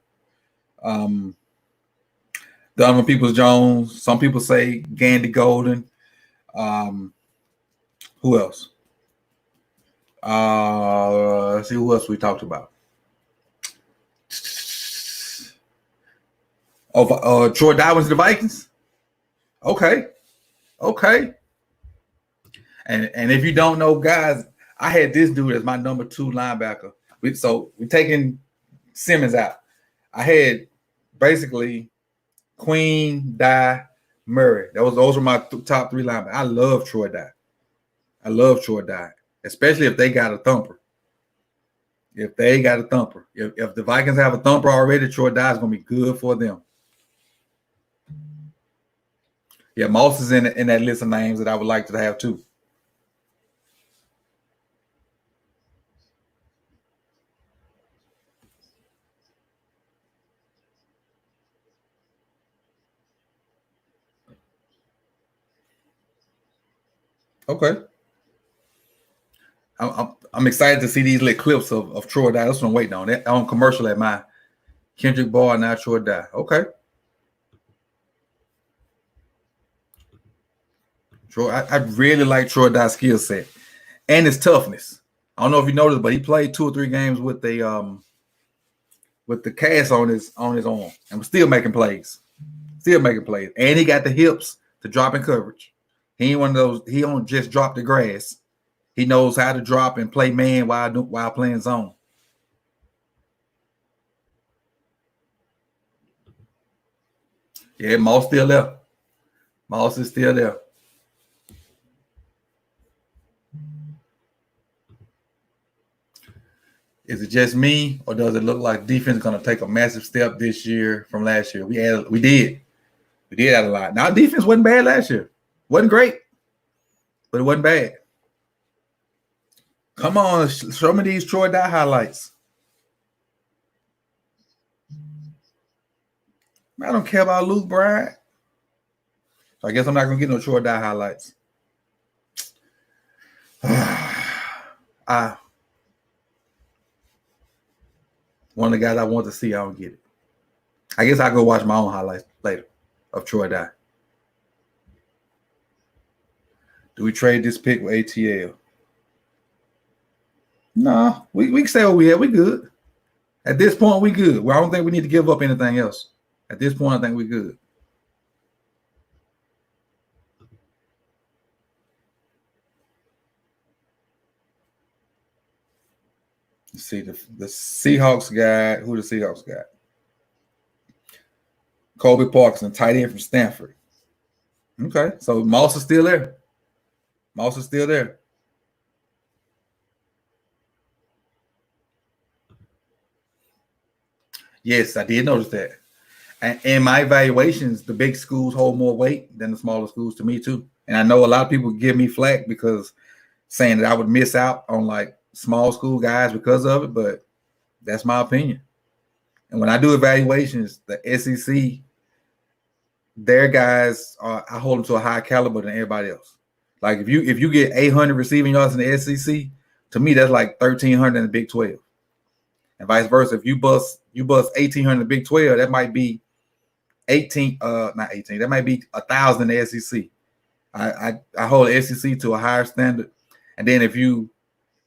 Donovan Peoples-Jones. Some people say Gandy Golden. Who else? Let's see who else we talked about. Troy Dye to the Vikings. Okay. And if you don't know, guys, I had this dude as my number 2 linebacker. We're taking Simmons out. I had basically Queen, Dye, Murray. Those were my top 3 linebackers. I love Troy Dye. Especially if they got a thumper. If the Vikings have a thumper already, Troy Dye is going to be good for them. Yeah, Moss is in that list of names that I would like to have too. Okay. I'm excited to see these little clips of Troy Dye. That's what I'm waiting on. That on commercial at my Kendrick Boyd, now Troy Dye. Okay. Troy, I really like Troy Dye's skill set and his toughness. I don't know if you noticed, but he played 2 or 3 games with the cast on his arm and was still making plays. And he got the hips to drop in coverage. He ain't one of those. He don't just drop the grass. He knows how to drop and play man while playing zone. Yeah, Moss still there. Moss is still there. Is it just me, or does it look like defense is going to take a massive step this year from last year? We did add a lot. Now defense wasn't bad last year. Wasn't great, but it wasn't bad. Come on, show me these Troy Dye highlights. I don't care about Luke Bryant. So I guess I'm not going to get no Troy Dye highlights. One of the guys I want to see, I don't get it. I guess I'll go watch my own highlights later of Troy Dye. Do we trade this pick with ATL? No, we can say what we have. We good. At this point, we good. Well, I don't think we need to give up anything else. At this point, I think we good. Let's see the Seahawks guy. Who the Seahawks got? Kobe Parkinson, tight end from Stanford. Okay, so Moss is still there. Moss is still there. Yes, I did notice that. And in my evaluations, the big schools hold more weight than the smaller schools to me too. And I know a lot of people give me flack because saying that I would miss out on like small school guys because of it, but that's my opinion. And when I do evaluations, the SEC, their guys I hold them to a higher caliber than everybody else. Like if you get 800 receiving yards in the SEC, to me that's like 1,300 in the Big 12, and vice versa. If you bust 1,800 in the Big 12, that might be 18, not 18. That might be 1,000 in the SEC. I hold the SEC to a higher standard, and then if you're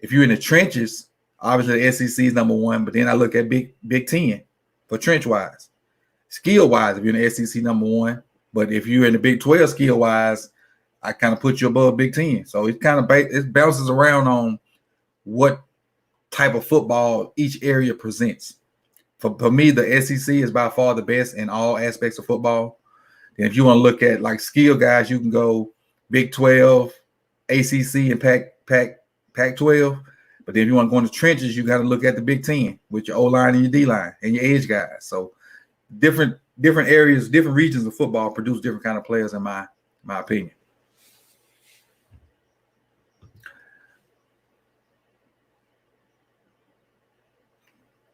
in the trenches, obviously the SEC is number one. But then I look at Big 10 for trench wise, skill wise. If you're in the SEC, number one. But if you're in the Big 12 skill wise, I kind of put you above Big 10. So it kind of it bounces around on what type of football each area presents. For me, the SEC is by far the best in all aspects of football. And if you want to look at like skill guys, you can go Big 12, ACC, and Pac-12. But then if you want to go in the trenches, you got to look at the Big 10 with your O-line and your D-line and your edge guys. So different areas, different regions of football produce different kind of players in my opinion.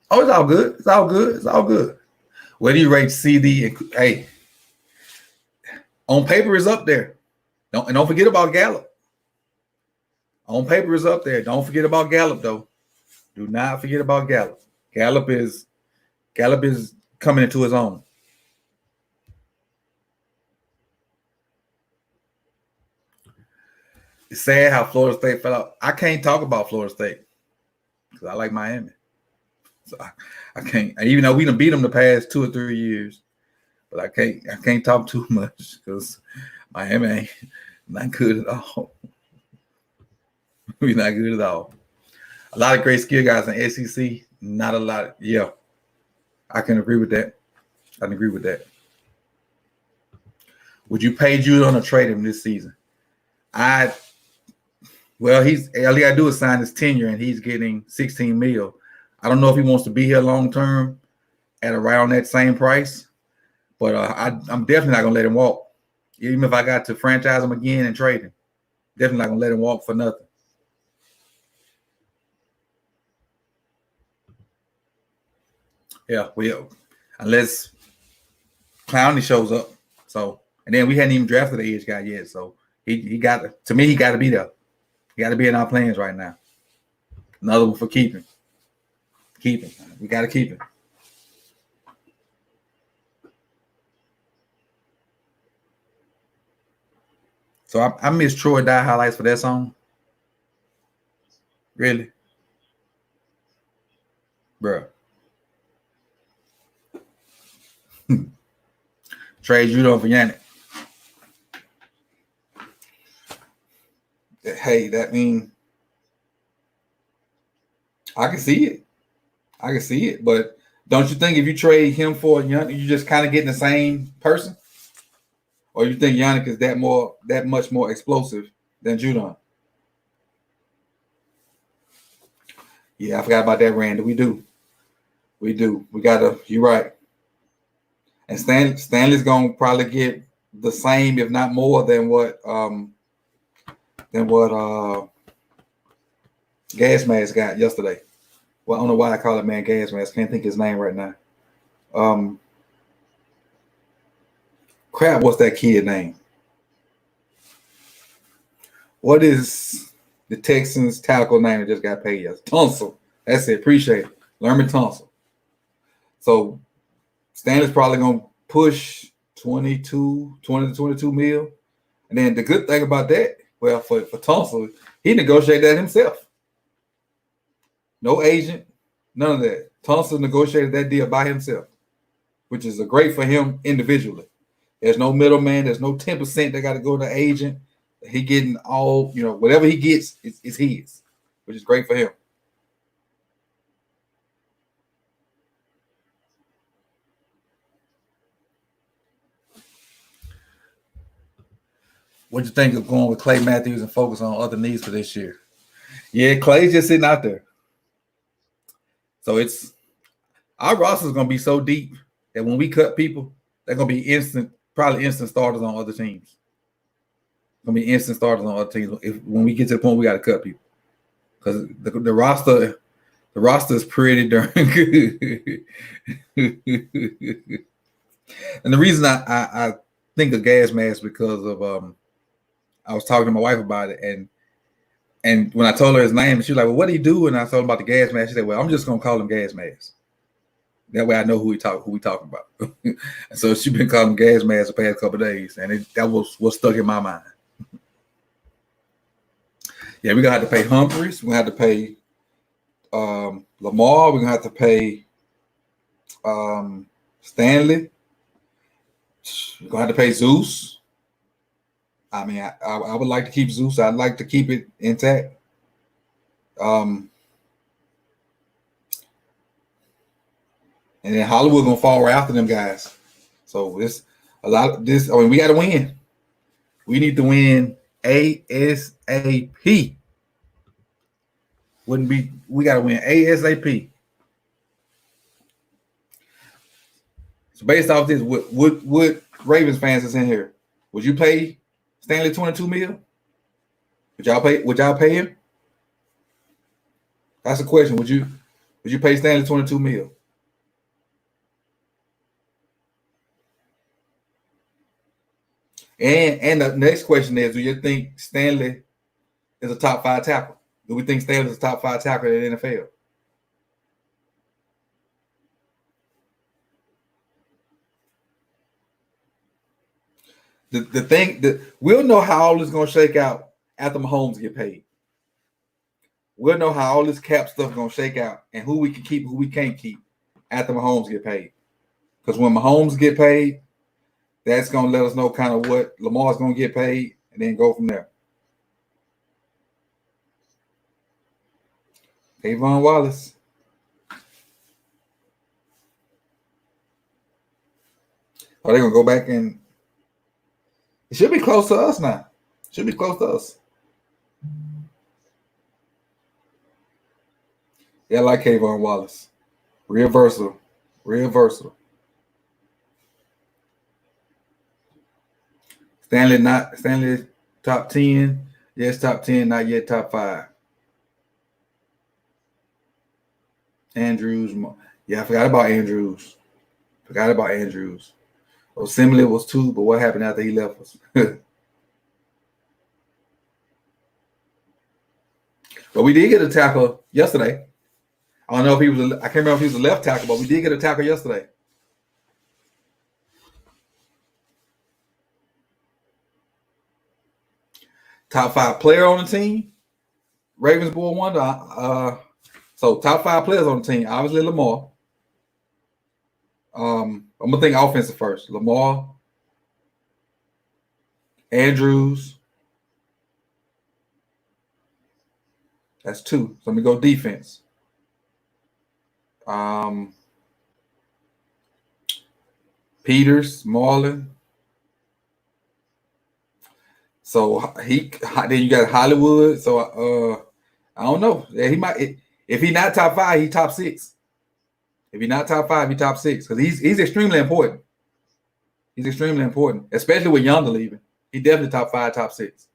Oh, it's all good. It's all good. It's all good. Where do you rate CD? Hey, on paper is up there. Don't forget about Gallup. On paper is up there. Don't forget about Gallup, though. Do not forget about Gallup. Gallup is coming into his own. It's sad how Florida State fell out. I can't talk about Florida State because I like Miami. So I can't, even though we done beat them the past 2 or 3 years, but I can't talk too much because Miami ain't not good at all. We're not good at all. A lot of great skill guys in SEC, not a lot. Yeah, I can agree with that. I can agree with that. Would you pay Judon or trade him this season? All he got to do is sign his tenure, and he's getting $16 million. I don't know if he wants to be here long term at around that same price, but I'm definitely not gonna let him walk. Even if I got to franchise him again and trade him, definitely not gonna let him walk for nothing. Yeah, well, unless Clowney shows up. So, and then we hadn't even drafted the edge guy yet. So he got to me, he got to be there. He got to be in our plans right now. Another one for keeping. Keep him. We got to keep him. So I miss Troy Dye highlights for that song. Really? Bro. Trade Judon for Yannick. hey, that mean I can see it. I can see it, but don't you think if you trade him for Yannick, you just kind of getting the same person, or you think Yannick is that much more explosive than Judon? Yeah, I forgot about that, Randy. We do. We gotta. You're right. And Stanley's gonna probably get the same, if not more, than what Gas Mask got yesterday. Well, I don't know why I call it man Gas Mask. Can't think his name right now. Crap, what's that kid name? What is the Texans tackle name that just got paid? Yes, Tunsil. That's it. Appreciate it. Lerman Tunsil. So Stanley's probably gonna push 20 to 22 mil. And then the good thing about that, well, for Tunsil, he negotiated that himself. No agent, none of that. Tunsil negotiated that deal by himself, which is great for him individually. There's no middleman. There's no 10% that got to go to the agent. He getting all, whatever he gets is his, which is great for him. What do you think of going with Clay Matthews and focus on other needs for this year? Yeah, Clay's just sitting out there. So our roster is going to be so deep that when we cut people, they're going to be probably instant starters on other teams. Going to be instant starters on other teams. When we get to the point we got to cut people, because the roster is pretty darn good. And the reason I think of Gas Mask because of I was talking to my wife about it, and when I told her his name, she was like, "Well, what do you do?" And I told her about the Gas Mask. She said, "Well, I'm just gonna call him Gas Mask. That way, I know who we talking about." And so she's been calling him Gas Mask the past couple of days, and that was what stuck in my mind. Yeah, we're gonna have to pay Humphries. We're gonna have to pay Lamar. We're gonna have to pay Stanley. We're gonna have to pay Zeus. I mean, I would like to keep Zeus. I'd like to keep it intact. And then Hollywood gonna fall right after them guys. So it's a lot of this. I mean, we got to win. We need to win ASAP. We got to win ASAP. So based off this, what Ravens fans is in here? Would you pay Stanley 22 mil? Would y'all pay him? That's a question. Would you pay Stanley 22 mil? And the next question is, do you think Stanley is a top 5 tackle? Do we think Stanley is a top 5 tackle in the NFL? The thing that we'll know how all this is going to shake out after Mahomes get paid. We'll know how all this cap stuff is going to shake out and who we can keep, who we can't keep after Mahomes get paid. Because when Mahomes get paid, that's going to let us know kind of what Lamar's going to get paid and then go from there. Avon Wallace. Are they going to go back and it should be close to us now. Should be close to us. Yeah, I like Avon Wallace. Real versatile. Stanley top 10. Yes, top 10, not yet top 5. Andrews. Yeah, I forgot about Andrews. Osemele was 2, but what happened after he left us? But we did get a tackle yesterday. I don't know if I can't remember if he was a left tackle, but we did get a tackle yesterday. Top 5 player on the team. Ravens Boy Wonder. So top 5 players on the team. Obviously Lamar. I'm gonna think offensive first. Lamar, Andrews, That's 2. So let me go defense. Peters, Marlin. So then you got Hollywood. So I don't know. Yeah, he might. If he's not top 5, he top 6. If he's not top 5, he top 6 because he's extremely important. He's extremely important, especially with Younger leaving. He definitely top 5, top 6.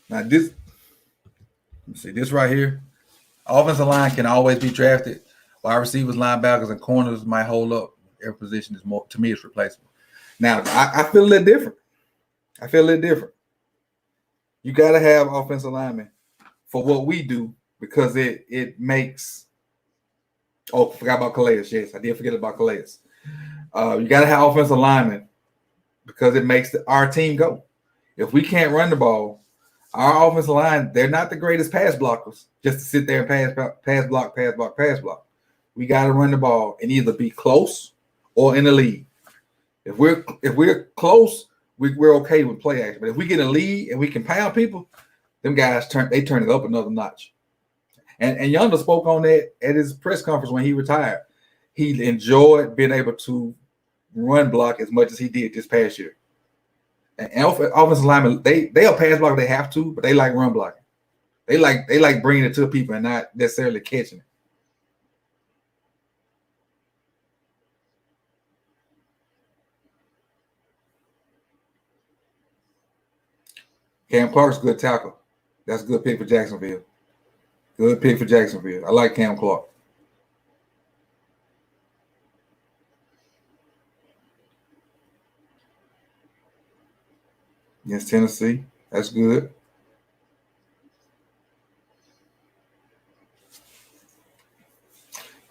Now this, let's see this right here. Offensive line can always be drafted. Wide receivers, linebackers, and corners might hold up. Every position is more, to me, it's replaceable. Now I feel a little different. You got to have offensive linemen for what we do because it makes. Oh, forgot about Calais. Yes, I did forget about Calais. You got to have offensive linemen because it makes our team go. If we can't run the ball, our offensive line, they're not the greatest pass blockers just to sit there and pass block. We got to run the ball and either be close or in the lead. If we're close, we're okay with play action. But if we get a lead and we can pound people, them guys turn it up another notch. And Yonder spoke on that at his press conference when he retired. He enjoyed being able to run block as much as he did this past year. And offensive linemen, they'll pass block if they have to, but they like run blocking. They like bringing it to people and not necessarily catching it. Cam Clark's a good tackle. That's a good pick for Jacksonville. I like Cam Clark. Against Tennessee. That's good.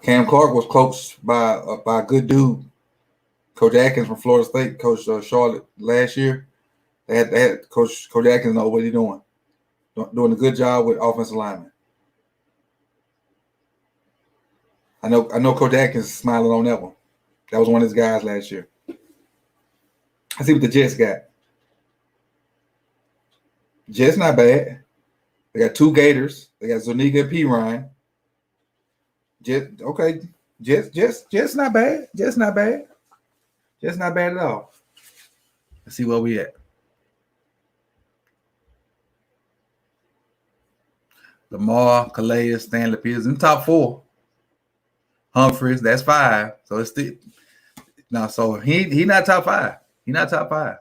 Cam Clark was coached by a good dude, Coach Atkins from Florida State, coached Charlotte last year. They had Coach Atkins know what he's doing a good job with offensive linemen. I know Coach Atkins is smiling on that one. That was one of his guys last year. I see what the Jets got. Jets not bad. They got 2 Gators. They got Zuniga and P. Ryan. Jets not bad. Jets not bad at all. Let's see where we at. Lamar, Calais, Stanley Pierce in top 4. Humphreys, that's 5. So it's still now. So he not top 5. He not top 5.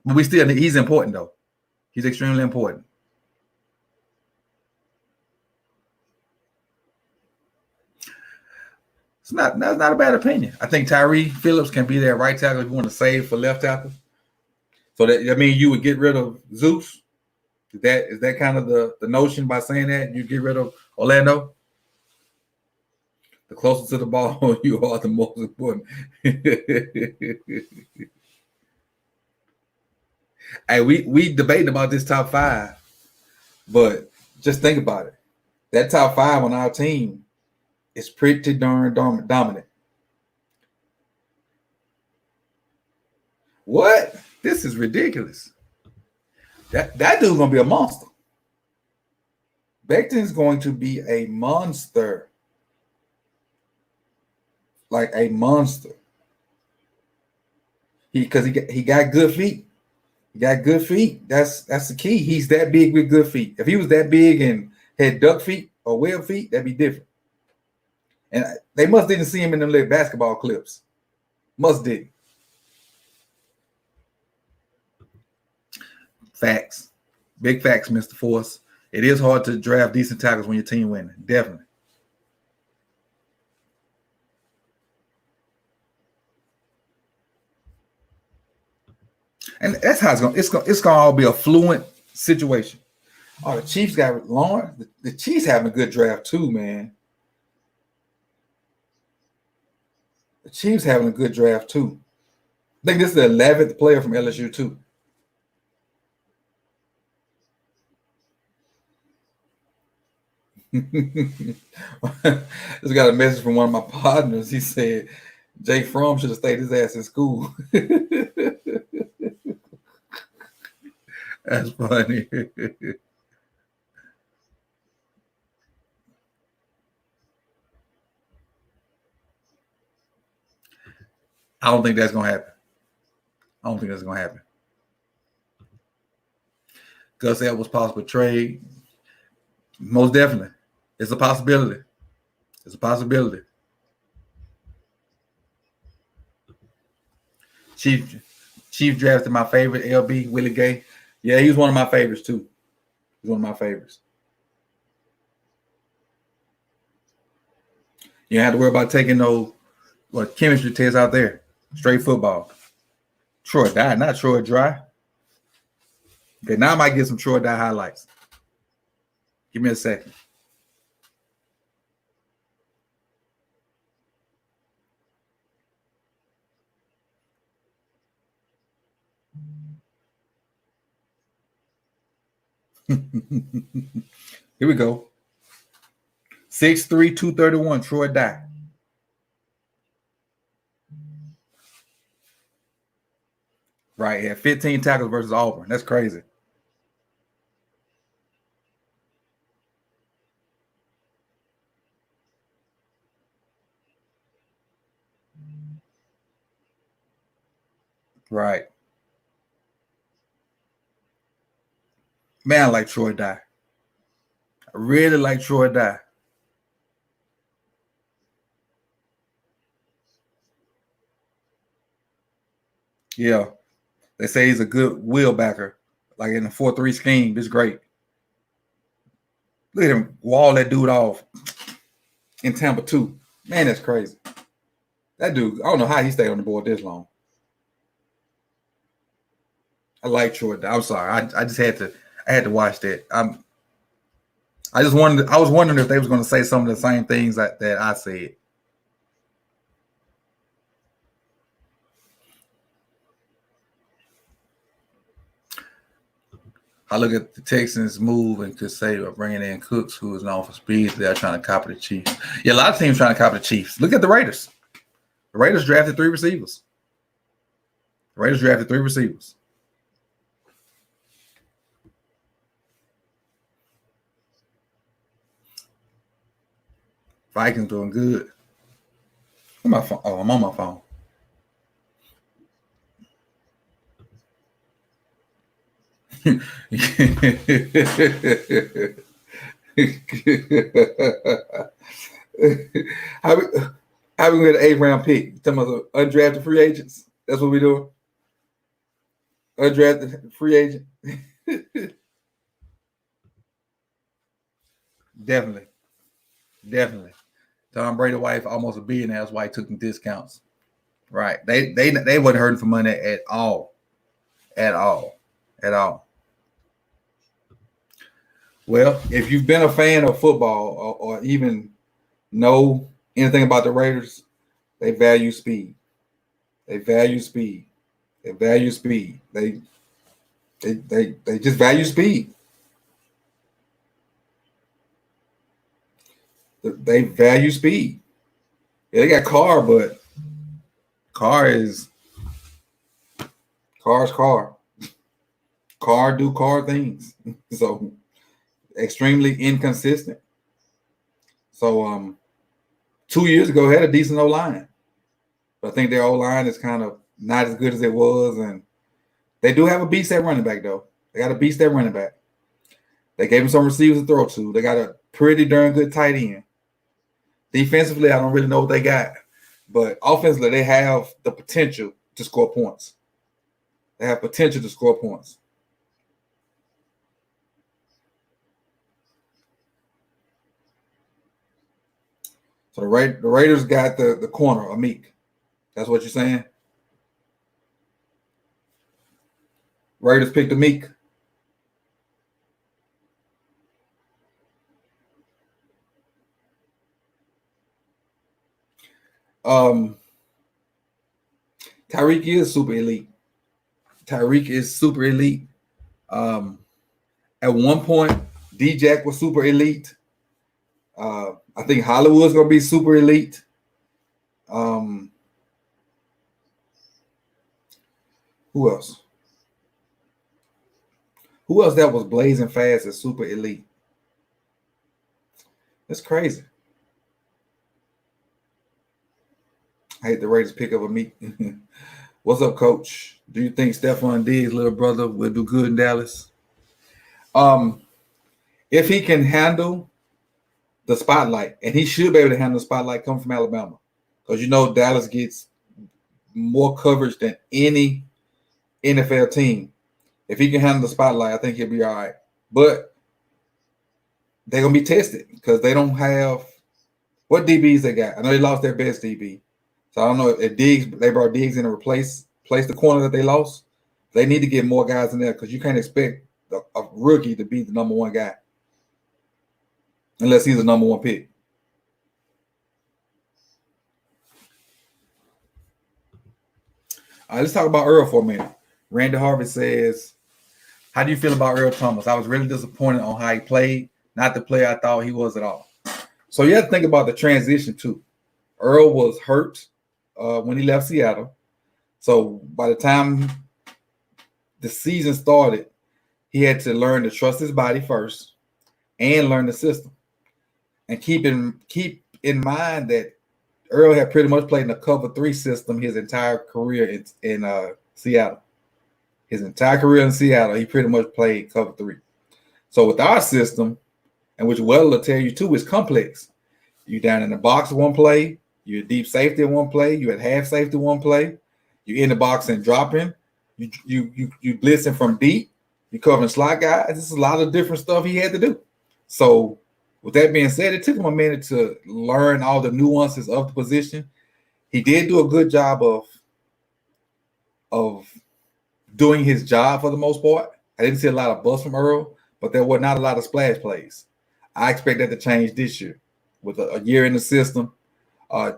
But he's important though. He's extremely important. That's not a bad opinion. I think Tyree Phillips can be that right tackle if you want to save for left tackle. So that means you would get rid of Zeus. Is that kind of the notion by saying that you get rid of Orlando? The closer to the ball you are, the most important. Hey, we debating about this top 5, but just think about it. That top 5 on our team is pretty darn dominant. What? This is ridiculous. That dude's gonna be a monster. Becton's going to be a monster. Like a monster. He got good feet. That's the key. He's that big with good feet. If he was that big and had duck feet or web feet, that'd be different. And they must didn't see him in them little basketball clips. Must did. Facts. Big facts, Mr. Force. It is hard to draft decent tackles when your team winning. Definitely. And that's how it's gonna all be a fluent situation. Oh, the Chiefs got Lawrence. The Chiefs having a good draft too, man. The Chiefs having a good draft too. I think this is the 11th player from LSU too. Just got a message from one of my partners. He said Jake Fromm should have stayed his ass in school. That's funny. I don't think that's gonna happen. I don't think that's gonna happen. Gus Edwards possible trade. Most definitely. It's a possibility. It's a possibility. Chief Chief drafted my favorite LB, Willie Gay. Yeah, he was one of my favorites too. He's one of my favorites. You don't have to worry about taking no chemistry tests out there. Straight football. Troy Dye, not Troy Dry. Okay, now I might get some Troy Dye highlights. Give me a second. Here we go. 6'3", 231, Troy Dye. Right, he had 15 tackles versus Auburn. That's crazy. Right. Man, I like Troy Dye. I really like Troy Dye. Yeah. They say he's a good wheel backer. Like in the 4-3 scheme. It's great. Look at him wall that dude off in Tampa 2. Man, that's crazy. That dude, I don't know how he stayed on the board this long. I like Troy Dye. I'm sorry. I just had to watch that. I was wondering if they was going to say some of the same things that I said. I look at the Texans move and could say we're bringing in Cooks, who is known for speed. They're trying to copy the Chiefs. Yeah, a lot of teams trying to copy the Chiefs. Look at the Raiders. The Raiders drafted 3 receivers. Vikings doing good. My phone. Oh, I'm on my phone. how we how we get an 8th-round pick? Talking about undrafted free agents. That's what we doing. Undrafted free agent. Definitely. Tom Brady wife almost a billionaire. That's why he took them discounts. Right. They wasn't hurting for money at all. At all. Well, if you've been a fan of football or even know anything about the Raiders, they value speed. They just value speed. They value speed. Yeah, they got Carr, but Carr is Carr. Carr do Carr things. So extremely inconsistent. So 2 years ago had a decent O-line. But I think their O-line is kind of not as good as it was. And they do have a beast at running back, though. They got a beast at running back. They gave him some receivers to throw to. They got a pretty darn good tight end. Defensively, I don't really know what they got. But offensively, they have the potential to score points. So the Raiders got the corner, Amik. That's what you're saying? Raiders picked Amik. Tyreek is super elite. At one point, D-Jack was super elite. I think Hollywood's going to be super elite. Who else? Who else that was blazing fast and super elite? That's crazy. I hate the Raiders pick up a meat. What's up, Coach? Do you think Stephon Diggs' little brother will do good in Dallas? If he can handle the spotlight, and he should be able to handle the spotlight coming from Alabama, because you know Dallas gets more coverage than any NFL team. If he can handle the spotlight, I think he'll be all right. But they're gonna be tested because they don't have what DBs they got. I know they lost their best DB, so I don't know if they brought Diggs in to replace the corner that they lost. They need to get more guys in there because you can't expect a rookie to be the number one guy unless he's the number one pick. All right, let's talk about Earl for a minute. Randy Harvey says, how do you feel about Earl Thomas? I was really disappointed on how he played. Not the player I thought he was at all. So you have to think about the transition too. Earl was hurt when he left Seattle. So by the time the season started, he had to learn to trust his body first and learn the system. And keep in mind that Earl had pretty much played in a cover 3 system his entire career in Seattle. His entire career in Seattle, he pretty much played cover 3. So with our system, and which Weddle will tell you too, is complex. You down in the box one play, you're deep safety in one play, you at half safety one play, you in the box and dropping, you blitzing from deep, you covering slot guys. This is a lot of different stuff he had to do. So with that being said, it took him a minute to learn all the nuances of the position. He did do a good job of doing his job for the most part. I didn't see a lot of busts from Earl, but there were not a lot of splash plays. I expect that to change this year with a year in the system,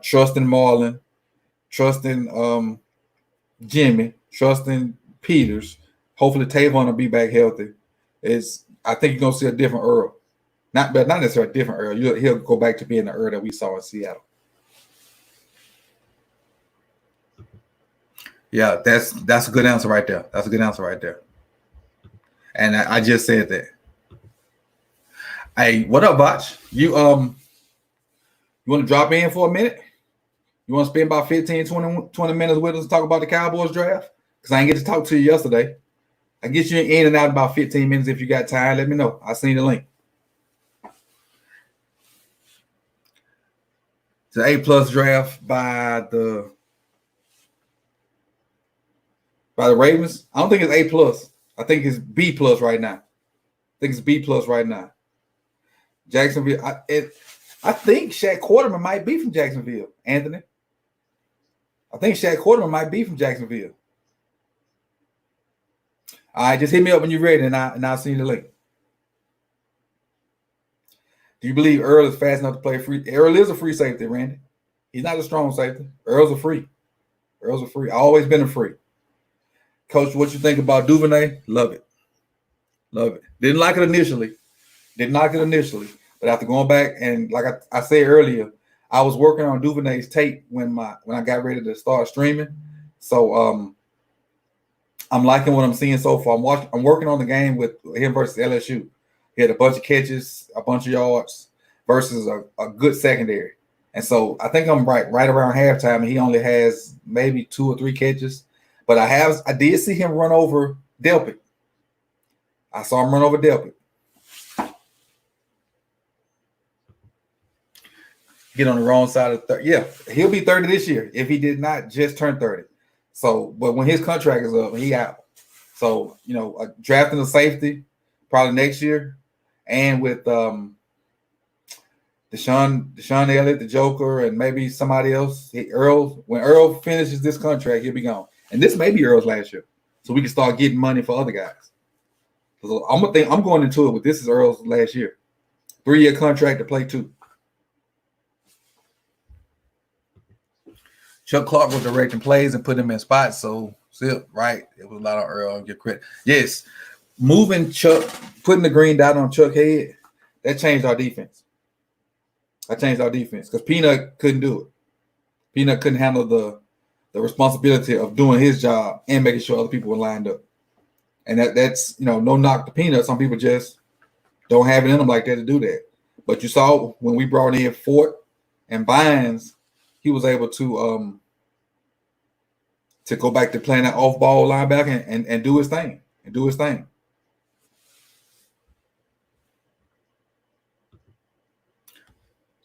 trusting Marlon, trusting Jimmy, trusting Peters. Hopefully Tavon will be back healthy. I think you're going to see a different Earl. Not necessarily a different Earl. He'll go back to being the Earl that we saw in Seattle. Yeah, that's a good answer right there. That's a good answer right there. And I just said that. Hey, what up, Botch? You want to drop in for a minute? You want to spend about 15, 20 minutes with us and talk about the Cowboys draft? Because I didn't get to talk to you yesterday. I get you in and out about 15 minutes if you got time. Let me know. I'll send you the link. It's an A+ draft by the Ravens. I don't think it's A+. I think it's B+ right now. Jacksonville. I think Shaq Quarterman might be from Jacksonville, Anthony. I think Shaq Quarterman might be from Jacksonville. All right, just hit me up when you're ready, and I'll send you the link. Do you believe Earl is fast enough to play free? Earl is a free safety, Randy. He's not a strong safety. Earl's a free. Always been a free. Coach, what you think about Duvernay? Love it. Didn't like it initially. But after going back and like I said earlier, I was working on Duvernay's tape when I got ready to start streaming. So I'm liking what I'm seeing so far. I'm working on the game with him versus LSU. He had a bunch of catches, a bunch of yards versus a good secondary. And so I think I'm right around halftime, and he only has maybe 2 or 3 catches. But I did see him run over Delpit. I saw him run over Delpit. Get on the wrong side of 30. Yeah, he'll be 30 this year if he did not just turn 30. So, but when his contract is up, he out. So, drafting a safety probably next year, and with Deshaun Elliott, the Joker, and maybe somebody else. When Earl finishes this contract, he'll be gone. And this may be Earl's last year, so we can start getting money for other guys. So I'm going into it with this is Earl's last year, 3-year contract to play 2. Chuck Clark was directing plays and put him in spots. So, right, it was a lot of Earl. Give credit. Yes, moving Chuck, putting the green dot on Chuck's head, that changed our defense. Because Peanut couldn't do it. Peanut couldn't handle the responsibility of doing his job and making sure other people were lined up. And that's no knock to Peanut. Some people just don't have it in them like that to do that. But you saw when we brought in Fort and Bynes, he was able to go back to playing that off-ball linebacker and do his thing.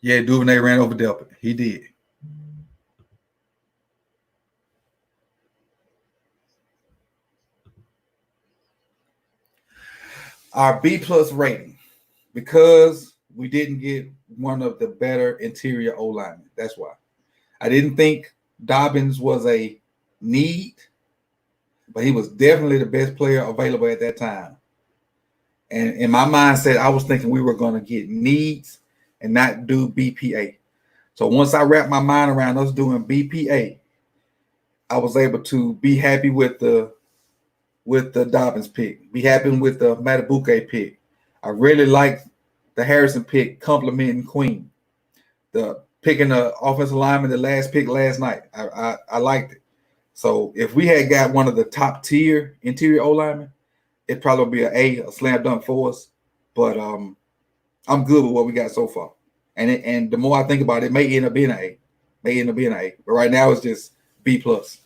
Yeah, Duvernay ran over Delpit. He did. Our B plus rating, because we didn't get one of the better interior O linemen. That's why. I didn't think Dobbins was a need, but he was definitely the best player available at that time. And in my mindset, I was thinking we were going to get needs and not do BPA. So once I wrapped my mind around us doing BPA, I was able to be happy with the Dobbins pick, be happy with the Matabuke pick. I really liked the Harrison pick complimenting Queen. The picking the offensive lineman, the last pick last night, I liked it. So if we had got one of the top tier interior O linemen, it'd probably be a slam dunk for us. But I'm good with what we got so far. And the more I think about it, it may end up being an A. But right now it's just B plus.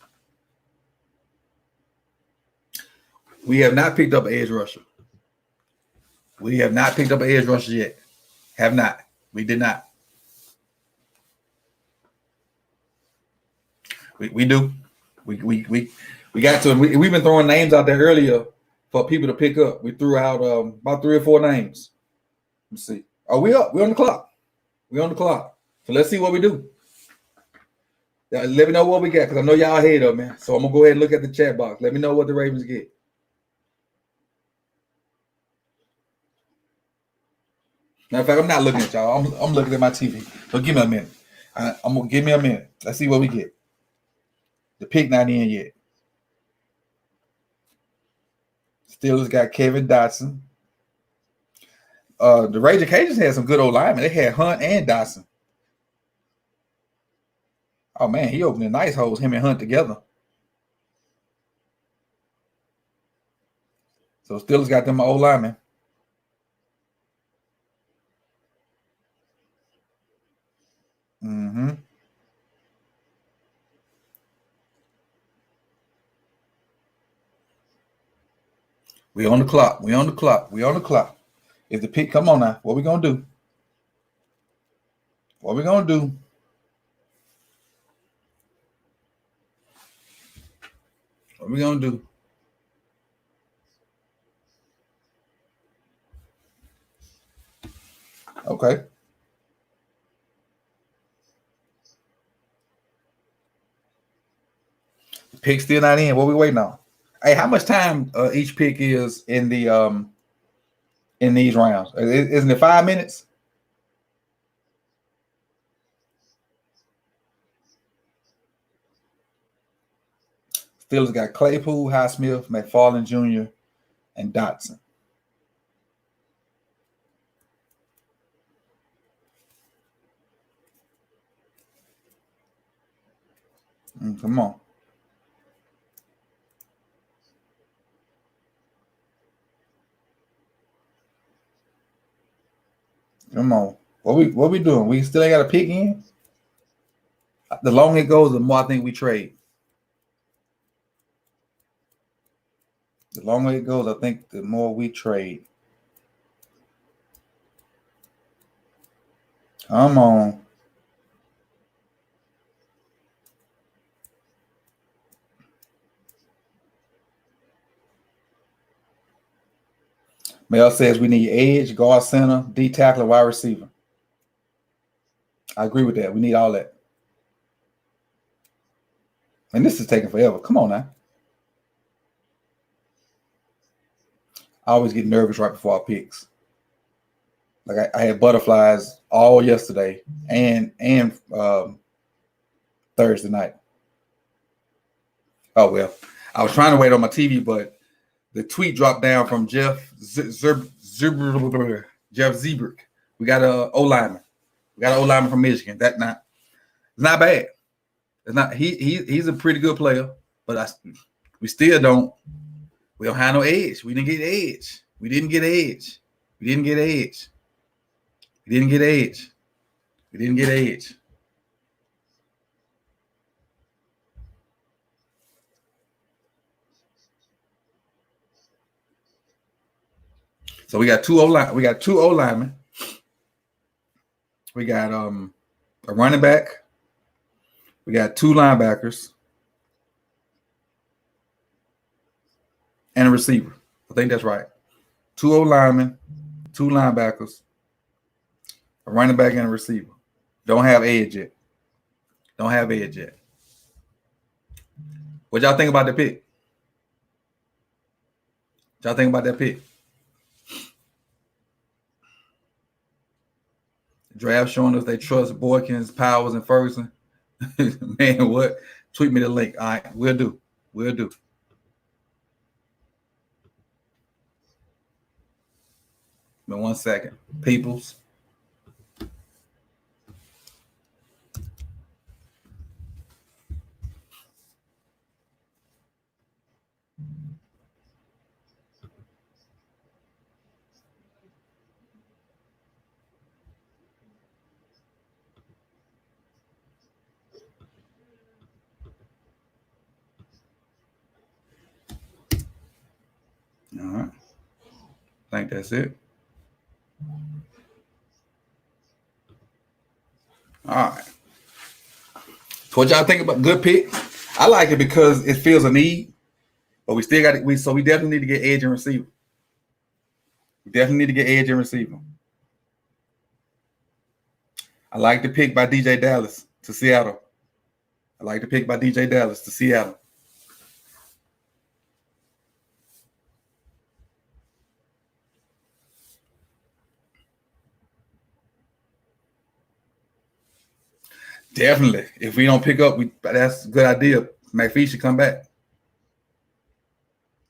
We have not picked up an edge rusher. Yet. Have not. We did not. We do. We got to. We've been throwing names out there earlier for people to pick up. We threw out about 3 or 4 names. Let's see. Are we up? We're on the clock. So let's see what we do. Let me know what we got, because I know y'all ahead of me. So I'm gonna go ahead and look at the chat box. Let me know what the Ravens get. Matter of fact, I'm not looking at y'all. I'm looking at my TV. So give me a minute. I'm gonna give me a minute. Let's see what we get. The pick not in yet. Steelers got Kevin Dotson. The Raging Cajuns had some good old linemen. They had Hunt and Dotson. Oh man, he opened a nice holes, him and Hunt together. So Steelers got them old linemen. Mm-hmm. We on the clock. If the pick, come on now. What we gonna do? Okay. The pick still not in. What we waiting on? Hey, how much time each pick is in the in these rounds? Isn't it 5 minutes? Steelers got Claypool, Highsmith, McFarland Jr., and Dotson. Come on. What we doing? We still ain't got a pick in? The longer it goes, the more I think we trade. The longer it goes, I think the more we trade. Come on. Mel says we need edge, guard center, D tackle, and wide receiver. I agree with that. We need all that. And this is taking forever. Come on now. I always get nervous right before our picks. Like I had butterflies all yesterday and Thursday night. Oh well, I was trying to wait on my TV, but the tweet dropped down from Jeff Zebrick. We got a O lineman. From Michigan. It's not bad. It's not. He's a pretty good player, but we still don't We don't have no edge. We didn't get edge. We didn't get edge. We didn't get edge. We didn't get edge. We didn't get edge. So we got two O line. We got two O linemen. We got a running back. We got two linebackers and a receiver. I think that's right. Two O linemen, two linebackers, a running back, and a receiver. Don't have edge yet. Don't have edge yet. What y'all think about the pick? What y'all think about that pick? Draft showing us they trust Boykins, Powers, and Ferguson. Man, what? Tweet me the link. All right, we'll do. We'll do. In 1 second. Peoples. All right. I think that's it. All right. So what y'all think about good pick? I like it because it fills a need, but we still got it. We definitely need to get edge and receiver. We definitely need to get edge and receiver. I like the pick by DJ Dallas to Seattle. I like the pick by DJ Dallas to Seattle. Definitely. If we don't pick up, that's a good idea. McPhee should come back.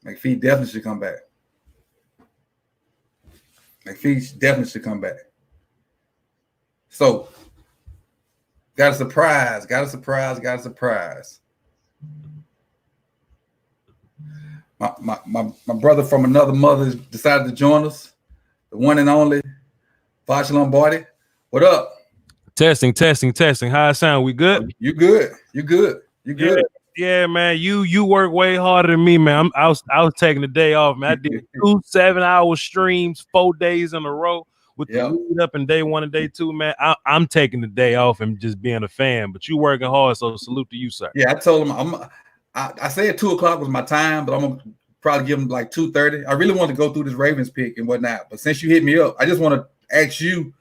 McPhee definitely should come back. McPhee definitely should come back. So, got a surprise. My brother from another mother decided to join us. The one and only Vash Lombardi. What up? Testing. How it sound? We good? You good. Yeah, man. You work way harder than me, man. I was taking the day off, man. I did 2 7-hour streams 4 days in a row with the lead up and day 1 and day 2, man. I'm taking the day off and just being a fan, but you working hard, so salute to you, sir. Yeah, I told him I said 2 o'clock was my time, but I'm gonna probably give him like 2:30. I really want to go through this Ravens pick and whatnot, but since you hit me up, I just want to ask you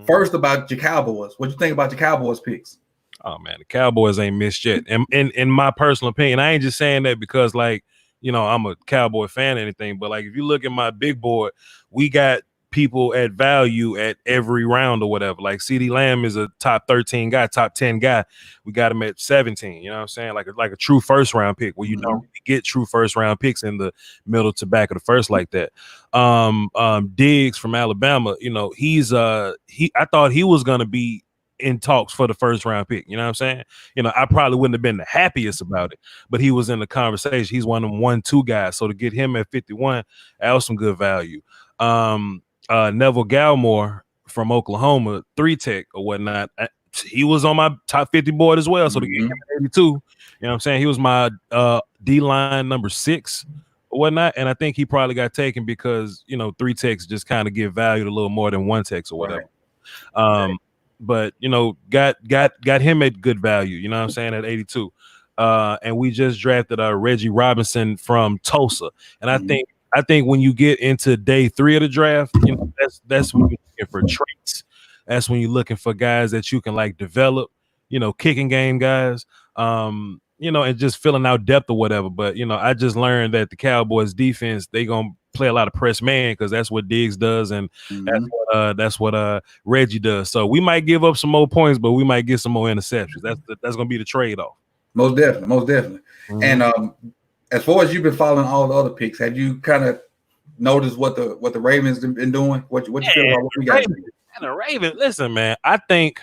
first about your Cowboys. What you think about your Cowboys picks? Oh man, the Cowboys ain't missed yet. And in my personal opinion, I ain't just saying that because like, you know, I'm a Cowboy fan or anything, but like if you look at my big board, we got people at value at every round or whatever. Like CeeDee Lamb is a top 13 guy, top 10 guy. We got him at 17. You know what I'm saying? Like a true first round pick where you don't really get true first round picks in the middle to back of the first like that. Diggs from Alabama, you know, I thought he was gonna be in talks for the first round pick. You know what I'm saying? You know, I probably wouldn't have been the happiest about it, but he was in the conversation. He's one of them 1-2 guys. So to get him at 51, that was some good value. Neville Gallimore from Oklahoma, 3-tech or whatnot. He was on my top 50 board as well. So to get him at 82, you know what I'm saying? He was my D-line number 6 or whatnot. And I think he probably got taken because, you know, 3-techs just kind of give value a little more than 1-techs or whatever. Right. But, you know, got him at good value, you know what I'm saying, at 82. And we just drafted Reggie Robinson from Tulsa. And I think when you get into day 3 of the draft, you know, that's when you're looking for traits. That's when you're looking for guys that you can like develop, you know, kicking game guys, you know, and just filling out depth or whatever. But, you know, I just learned that the Cowboys defense, they going to play a lot of press man because that's what Diggs does. And that's what Reggie does. So we might give up some more points, but we might get some more interceptions. That's going to be the trade-off. Most definitely. And as far as you've been following all the other picks, have you kind of noticed what the Ravens have been doing? What you feel about what we got? And the Ravens, listen, man, I think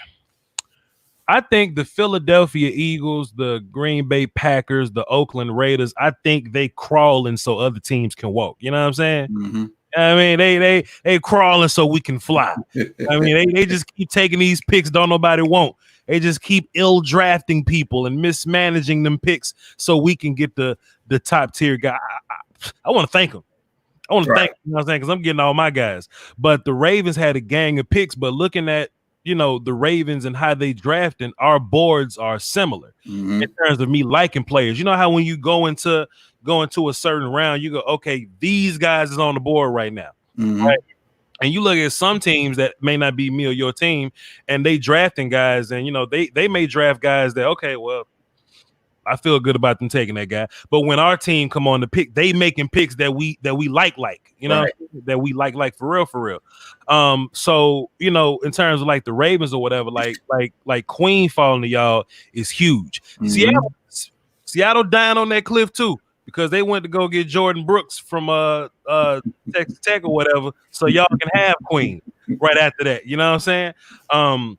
I think the Philadelphia Eagles, the Green Bay Packers, the Oakland Raiders, I think they crawling so other teams can walk. You know what I'm saying? Mm-hmm. I mean, they crawling so we can fly. I mean, they just keep taking these picks don't nobody want. They just keep ill drafting people and mismanaging them picks so we can get the top tier guy. I want to thank them. I want to thank them, you know what I'm saying, because I'm getting all my guys. But the Ravens had a gang of picks. But looking at the Ravens and how they drafting, our boards are similar in terms of me liking players. You know how when you go into a certain round, you go, okay, these guys is on the board right now, right? And you look at some teams that may not be me or your team, and they drafting guys, and they may draft guys that, okay, well, I feel good about them taking that guy. But when our team come on the pick, they making picks that we like, Right. that we like for real. So in terms of like the Ravens or whatever, like Queen falling to y'all is huge. Seattle dying on that cliff too, because they went to go get Jordan Brooks from Texas Tech or whatever, so y'all can have Queen right after that. You know what I'm saying?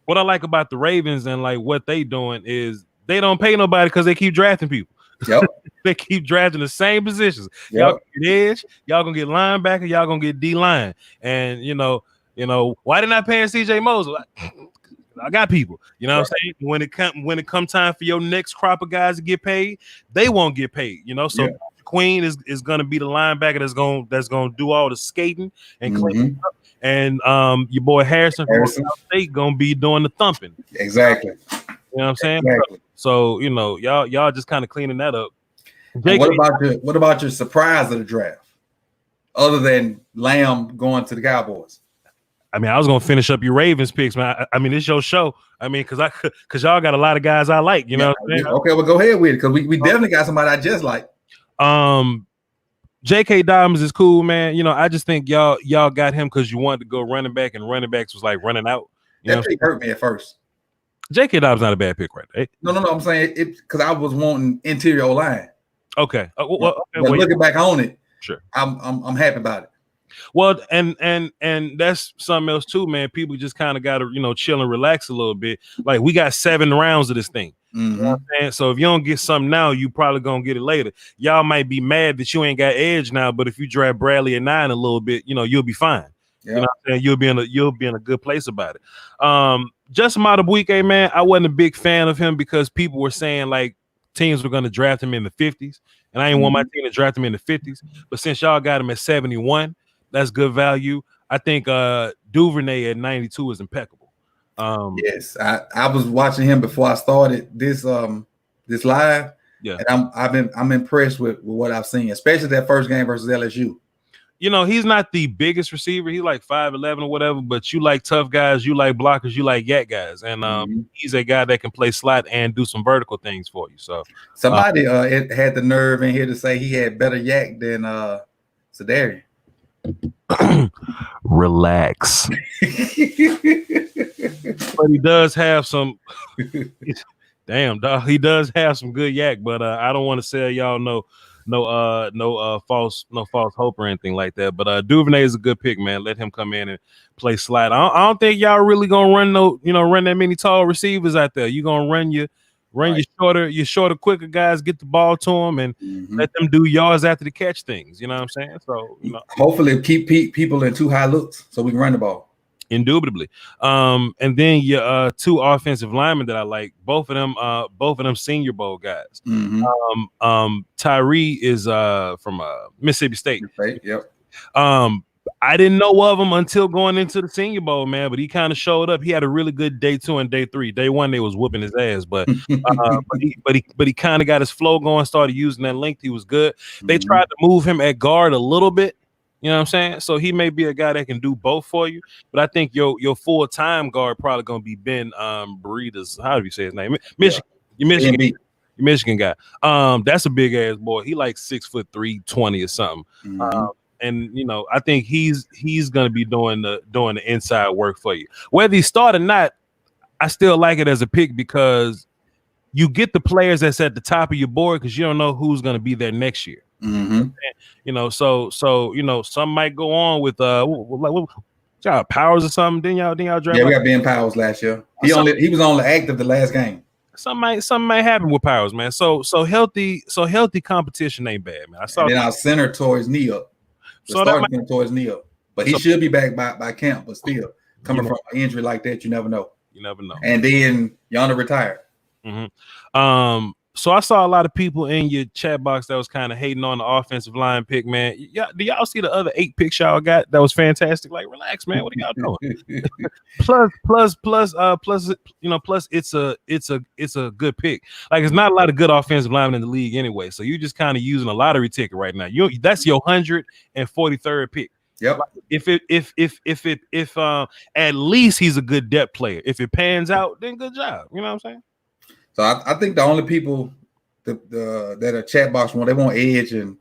What I like about the Ravens and like what they doing is they don't pay nobody because they keep drafting people. Yep. They keep drafting the same positions. Yep. Y'all gonna get edge, y'all gonna get linebacker, y'all gonna get D line. And why did not pay CJ Mosley? I got people. You know what I'm saying? When it come time for your next crop of guys to get paid, they won't get paid. So Queen is gonna be the linebacker that's gonna do all the skating and cleaning up. And your boy Harrison from Ohio State gonna be doing the thumping. Exactly. You know what I'm saying? Exactly. So y'all just kind of cleaning that up. What about your surprise of the draft? Other than Lamb going to the Cowboys. I mean, I was gonna finish up your Ravens picks, man. I mean, it's your show. I mean, because y'all got a lot of guys I like. You know what I'm saying? Okay, well, go ahead with it, because we definitely got somebody I just like. J.K. Dobbins is cool, man. I just think y'all got him because you wanted to go running back, and running backs was like running out. That pick hurt me at first. J.K. Dobbins not a bad pick, right? Hey? No. I'm saying it because I was wanting interior O-line. Okay. Looking back on it, sure, I'm happy about it. Well, and that's something else too, man. People just kind of got to chill and relax a little bit. Like, we got 7 rounds of this thing. You know what I'm saying? So if you don't get something now, you probably gonna get it later. Y'all might be mad that you ain't got edge now, but if you draft Bradley at 9 a little bit, you'll be fine. Yeah. You know what I'm saying? You'll be in a good place about it. Justin Madubuike, man, I wasn't a big fan of him because people were saying like teams were gonna draft him in the 50s, and I didn't want my team to draft him in the 50s. But since y'all got him at 71, that's good value. I think Duvernay at 92 is impeccable. Yes, I was watching him before I started this live. Yeah, and I'm impressed with what I've seen, especially that first game versus LSU. He's not the biggest receiver. He's like 5'11" or whatever, but you like tough guys, you like blockers, you like yak guys, and he's a guy that can play slot and do some vertical things for you. So somebody had the nerve in here to say he had better yak than Sedarian. Relax. But he does have some damn dog. He does have some good yak, but I don't want to sell y'all no false hope or anything like that. But Duvernay is a good pick, man. Let him come in and play slide. I don't think y'all really gonna run run that many tall receivers out there. You gonna run your shorter, quicker guys, get the ball to them and let them do yards after the catch things. You know what I'm saying? So hopefully keep people in too high looks so we can run the ball. Indubitably. And then your 2 offensive linemen that I like, both of them Senior Bowl guys. Tyree is from Mississippi State. Yep. I didn't know of him until going into the Senior Bowl, man, but he kind of showed up. He had a really good day 2 and day 3. Day 1, they was whooping his ass, but he kind of got his flow going, started using that length. He was good. They tried to move him at guard a little bit. You know what I'm saying? So he may be a guy that can do both for you, but I think your full-time guard probably gonna be Ben Breeders. How do you say his name? Michigan. Your Michigan guy. That's a big ass boy. He like 6'3", 220 or something. And I think he's gonna be doing the inside work for you. Whether he start or not, I still like it as a pick because you get the players that's at the top of your board because you don't know who's gonna be there next year. So some might go on with y'all Powers or something. Didn't y'all draft? Yeah, we like, got Ben Powers last year. He was only active the last game. something might happen with Powers, man. So healthy competition ain't bad, man. I saw. And then our center tore his knee up. The So that starting center tore his knee up, but he should be back by camp. But still, coming from an injury like that, you never know. You never know. And then Yana retired. Mm-hmm. So I saw a lot of people in your chat box that was kind of hating on the offensive line pick, man. Do y'all see the other 8 picks y'all got? That was fantastic. Like, relax, man. What are y'all doing? plus, you know, plus it's a good pick. Like, it's not a lot of good offensive linemen in the league anyway. So you're just kind of using a lottery ticket right now. That's your 143rd pick. Yep. Like, if at least he's a good depth player. If it pans out, then good job. You know what I'm saying? So I think the only people that are chat box they want edge and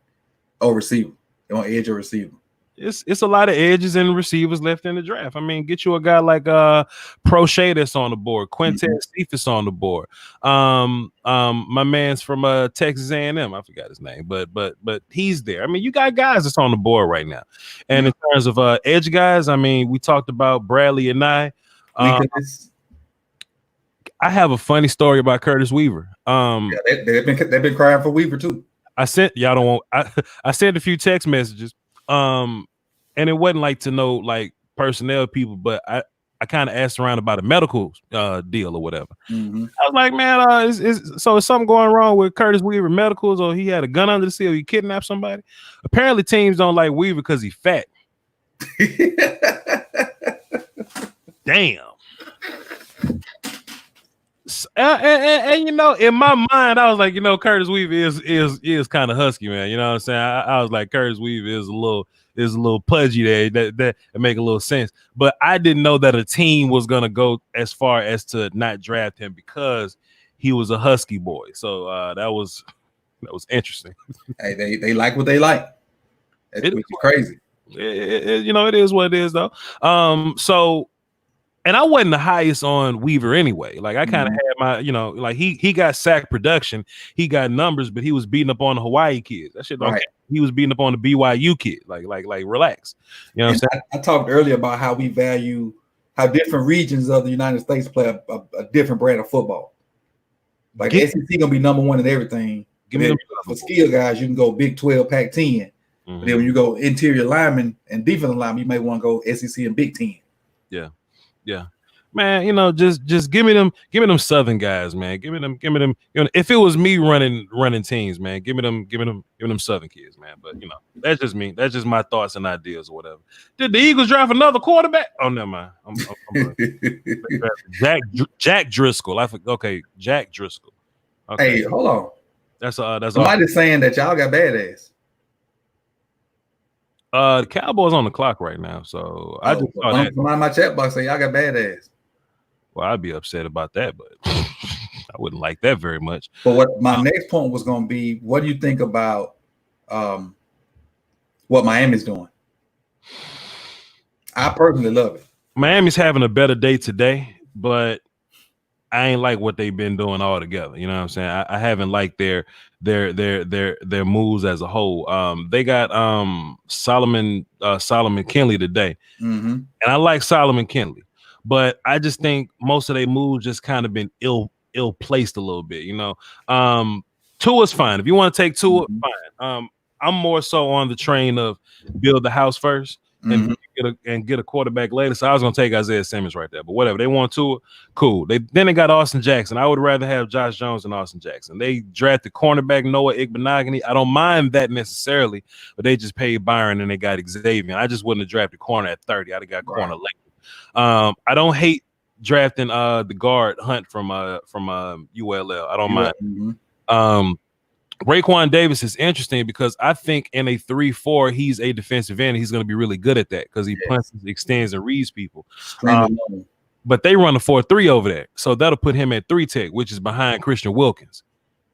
receiver. They want edge or receiver. It's a lot of edges and receivers left in the draft. I mean, get you a guy like Prochet that's on the board, Quintez Cephas on the board. My man's from Texas A&M. I forgot his name, but he's there. I mean, you got guys that's on the board right now. And in terms of edge guys, I mean, we talked about Bradley and I have a funny story about Curtis Weaver. They've been crying for Weaver too. I sent a few text messages. And it wasn't like to know like personnel people, but I kind of asked around about a medical deal or whatever. I was like, man, is something going wrong with Curtis Weaver medicals, or he had a gun under the seal, he kidnapped somebody? Apparently teams don't like Weaver because he's fat. Damn. And you know, in my mind, I was like, you know, Curtis Weaver is kind of husky, man. You know what I'm saying? I was like, Curtis Weaver is a little pudgy there. That make a little sense. But I didn't know that a team was gonna go as far as to not draft him because he was a husky boy. So that was interesting. Hey, they like what they like. It's crazy. You know, it is what it is though. So. And I wasn't the highest on Weaver anyway. Like I kind of had my, you know, like he got sack production, he got numbers, but he was beating up on the Hawaii kids. That shit don't count. He was beating up on the BYU kid. Like relax. You know what I'm saying? I talked earlier about how we value how different regions of the United States play a different brand of football. Like SEC gonna be number one in everything. For skill guys, you can go Big 12, Pac-10. But then when you go interior linemen and defensive linemen, you may want to go SEC and Big 10. Yeah, man. You know, just give me them Southern guys, man. Give me them. You know, if it was me running teams, man, give me them Southern kids, man. But you know, that's just me. That's just my thoughts and ideas or whatever. Did the Eagles draft another quarterback? Oh, never mind. Jack Driscoll. Jack Driscoll. Okay. Hey, hold on. That's somebody's saying that y'all got badass. The Cowboys on the clock right now, so I just saw that. Somebody in my chat box say y'all got badass. Well, I'd be upset about that, but I wouldn't like that very much. But what my next point was going to be, what do you think about what Miami's doing? I personally love it. Miami's having a better day today, but I ain't like what they've been doing all together. You know what I'm saying? I haven't liked their moves as a whole. They got Solomon Kinley today, and I like Solomon Kinley, but I just think most of their moves just kind of been ill placed a little bit. You know, Tua's fine. If you want to take Tua, fine. I'm more so on the train of build the house first and get a quarterback later. So I was gonna take Isaiah Simmons right there, but whatever. They want Tua, cool. They got Austin Jackson. I would rather have Josh Jones than Austin Jackson. They drafted cornerback Noah Igbenogany. I don't mind that necessarily, but they just paid Byron and they got Xavier. I just wouldn't have drafted corner at 30. I'd have got corner late. I don't hate drafting the guard Hunt from ULL. I don't mind. Raekwon Davis is interesting because I think in a 3-4, he's a defensive end. He's going to be really good at that because he punches, extends, and reads people. But they run a 4-3 over there. So that'll put him at 3 tech, which is behind Christian Wilkins.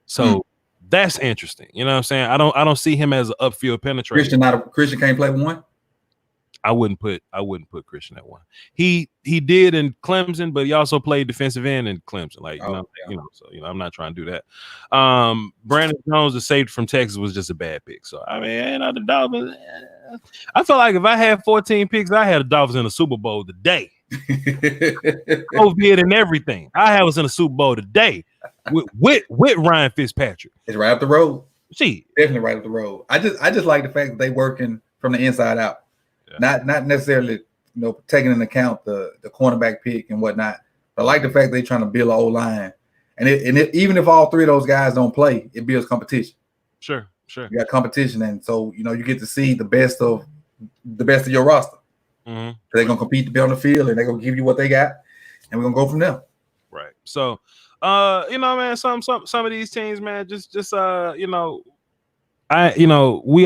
So that's interesting. You know what I'm saying? I don't see him as an upfield penetrator. Christian can't play one? I wouldn't put Christian at 1. He did in Clemson, but he also played defensive end in Clemson. So I'm not trying to do that. Brandon Jones, the safety from Texas, was just a bad pick. So I mean, the Dolphins, I feel like if I had 14 picks, I had the Dolphins in the Super Bowl today. COVID and everything. I have us in the Super Bowl today with Ryan Fitzpatrick. It's right up the road. See, definitely right up the road. I just like the fact that they working from the inside out, not necessarily taking into account the cornerback pick and whatnot. But I like the fact they trying to build an old line, and even if all three of those guys don't play, it builds competition. Sure. You got competition, and so you get to see the best of your roster. Mm-hmm. They're gonna compete to be on the field, and they're gonna give you what they got, and we're gonna go from there. Right. So, man, some of these teams, man, just we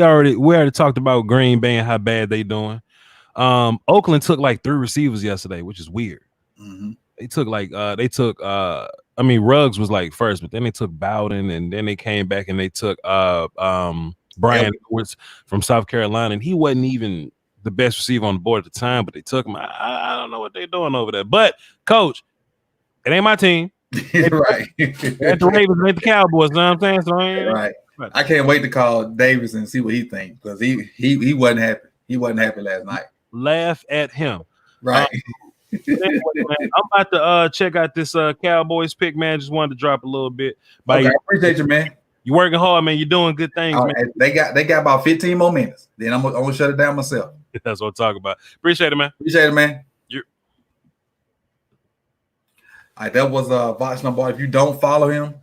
already talked about Green Bay and how bad they doing. Oakland took like 3 receivers yesterday, which is weird. Mm-hmm. They took Ruggs was like first, but then they took Bowden, and then they came back and they took Brian Edwards from South Carolina, and he wasn't even the best receiver on the board at the time, but they took him. I don't know what they're doing over there. But coach, it ain't my team. Right. At the Ravens, ain't the Cowboys, you know what I'm saying? So right. I can't wait to call Davis and see what he thinks, because he wasn't happy. He wasn't happy last night. Laugh at him. Right. Anyway, man, I'm about to check out this Cowboys pick, man. Just wanted to drop a little bit. Okay, I appreciate you, man. You're working hard, man. You're doing good things, man. They got about 15 more minutes. Then I'm gonna shut it down myself. That's what I'm talking about. Appreciate it, man. Appreciate it, man. All right, that was Vox Number. If you don't follow him,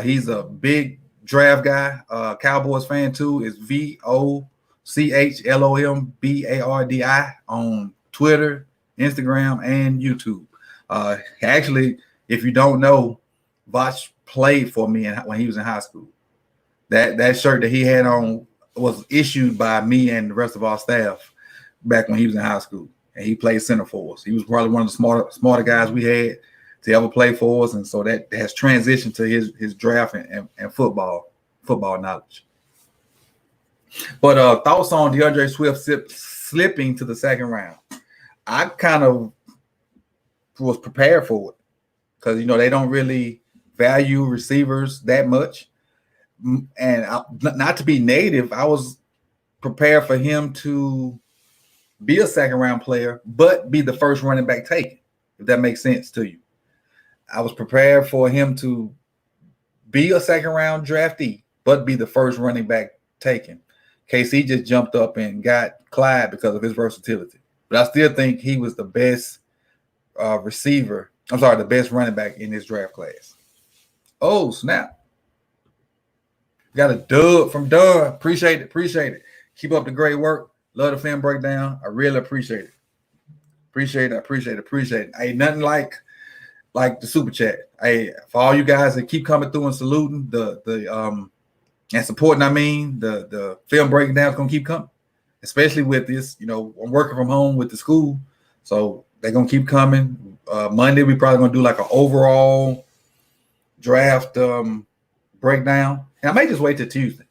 he's a big draft guy, Cowboys fan too. It's VOCHLOMBARDI on Twitter, Instagram, and YouTube. Actually, if you don't know, Vox played for me when he was in high school. That shirt that he had on was issued by me and the rest of our staff back when he was in high school, and he played center for us. He was probably one of the smarter guys we had to ever play for us, and so that has transitioned to his draft and football knowledge. But thoughts on DeAndre Swift slipping to the second round? I kind of was prepared for it, because they don't really value receivers that much, and not to be negative, I was prepared for him to be a second round player, but be the first running back taken, if that makes sense to you. I was prepared for him to be a second round draftee, but be the first running back taken. KC just jumped up and got Clyde because of his versatility. But I still think he was the best the best running back in this draft class. Oh, snap. Got a dub from Doug. Appreciate it. Keep up the great work. Love the film breakdown. I really appreciate it. Appreciate it. Ain't nothing like the super chat. Hey, for all you guys that keep coming through and saluting and supporting, the film breakdown is gonna keep coming, especially with this. I'm working from home with the school, so they're gonna keep coming. Monday we probably gonna do like an overall draft breakdown, and I may just wait till Tuesday,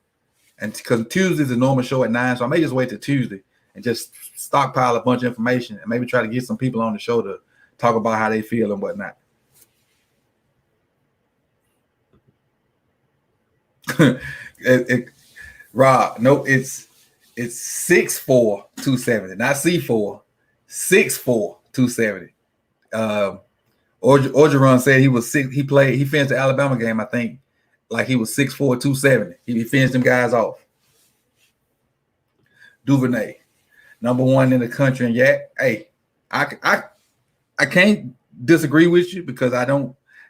and because Tuesday's a normal show at 9, so I may just wait till Tuesday and just stockpile a bunch of information and maybe try to get some people on the show to talk about how they feel and whatnot. Rob, no, it's 6'4", 270, not C4, 6'4", 270. Orgeron said he was six. He finished the Alabama game, I think, like he was 6'4", 270. He finished them guys off. Duvernay, number 1 in the country, and hey, I can't disagree with you, because I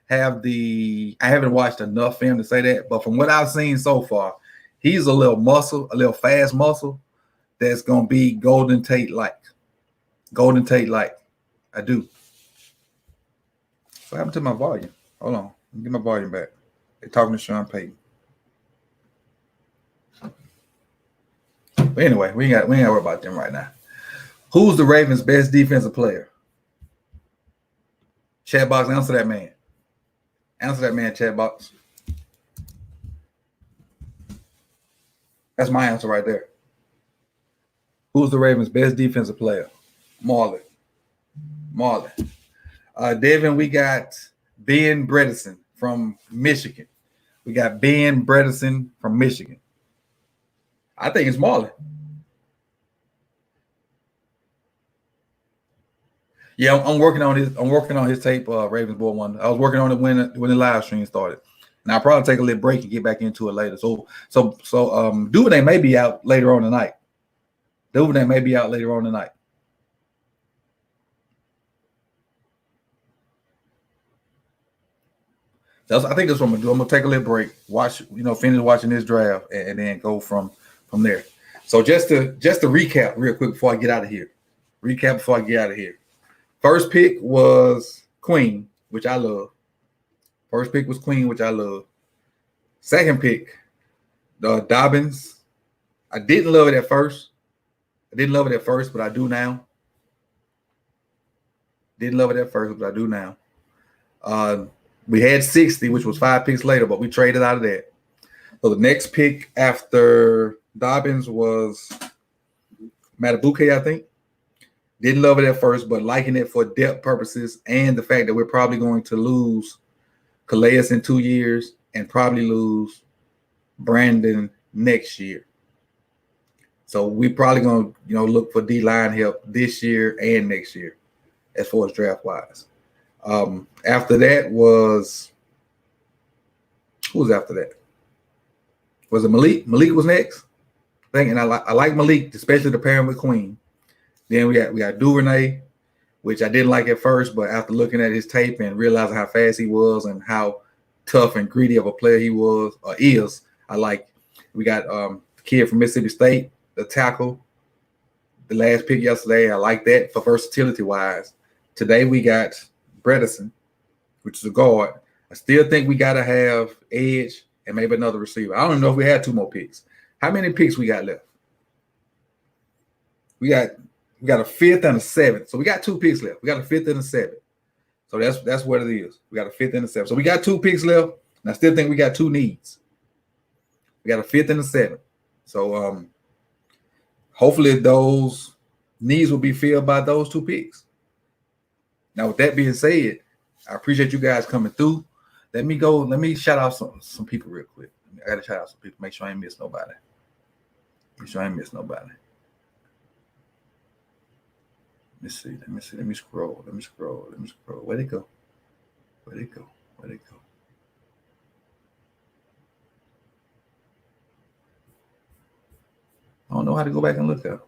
haven't watched enough film to say that, but from what I've seen so far, he's a little fast muscle that's gonna be Golden Tate like. I do. What happened to my volume? Hold on, let me get my volume back. They're talking to Sean Payton. But anyway, we ain't got to worry about them right now. Who's the Ravens' best defensive player? Chat box, answer that man. Chat box. That's my answer right there. Who's the Ravens' best defensive player? Marlon. Devin, we got Ben Bredesen from Michigan. I think it's Marlon. Yeah, I'm working on his. I'm working on his tape. Ravensboard one. I was working on it when the live stream started, and I'll probably take a little break and get back into it later. So Duvernay may be out later on tonight. Duvernay may be out later on tonight. I think that's what I'm gonna do. I'm gonna take a little break, finish watching this draft, and then go from there. So just to recap real quick before I get out of here. First pick was Queen, which I love. Second pick, Dobbins. I didn't love it at first. But I do now. We had 60, which was 5 picks later, but we traded out of that. So the next pick after Dobbins was Matabuke, I think. Didn't love it at first, but liking it for depth purposes and the fact that we're probably going to lose Calais in 2 years and probably lose Brandon next year. So we probably going to look for D-line help this year and next year as far as draft-wise. After that was who was after that? Was it Malik? Malik was next. I think, and I like Malik, especially the pairing with Queen. Then we got Duvernay, which I didn't like at first, but after looking at his tape and realizing how fast he was and how tough and greedy of a player he was or is, I like. We got the kid from Mississippi State, the tackle, the last pick yesterday. I like that for versatility wise. Today we got Bredesen, which is a guard. I still think we got to have edge and maybe another receiver. I don't even know if we had 2 more picks. How many picks we got left? We got a 5th and a 7th. So we got 2 picks left. We got a 5th and a 7th. So that's what it is. We got a 5th and a 7th. So we got 2 picks left, and I still think we got 2 needs. We got a 5th and a 7th. So hopefully those needs will be filled by those 2 picks. Now, with that being said, I appreciate you guys coming through. Let me shout out some people real quick. I got to shout out some people. Make sure I ain't miss nobody. Let me scroll. Where'd it go? I don't know how to go back and look at.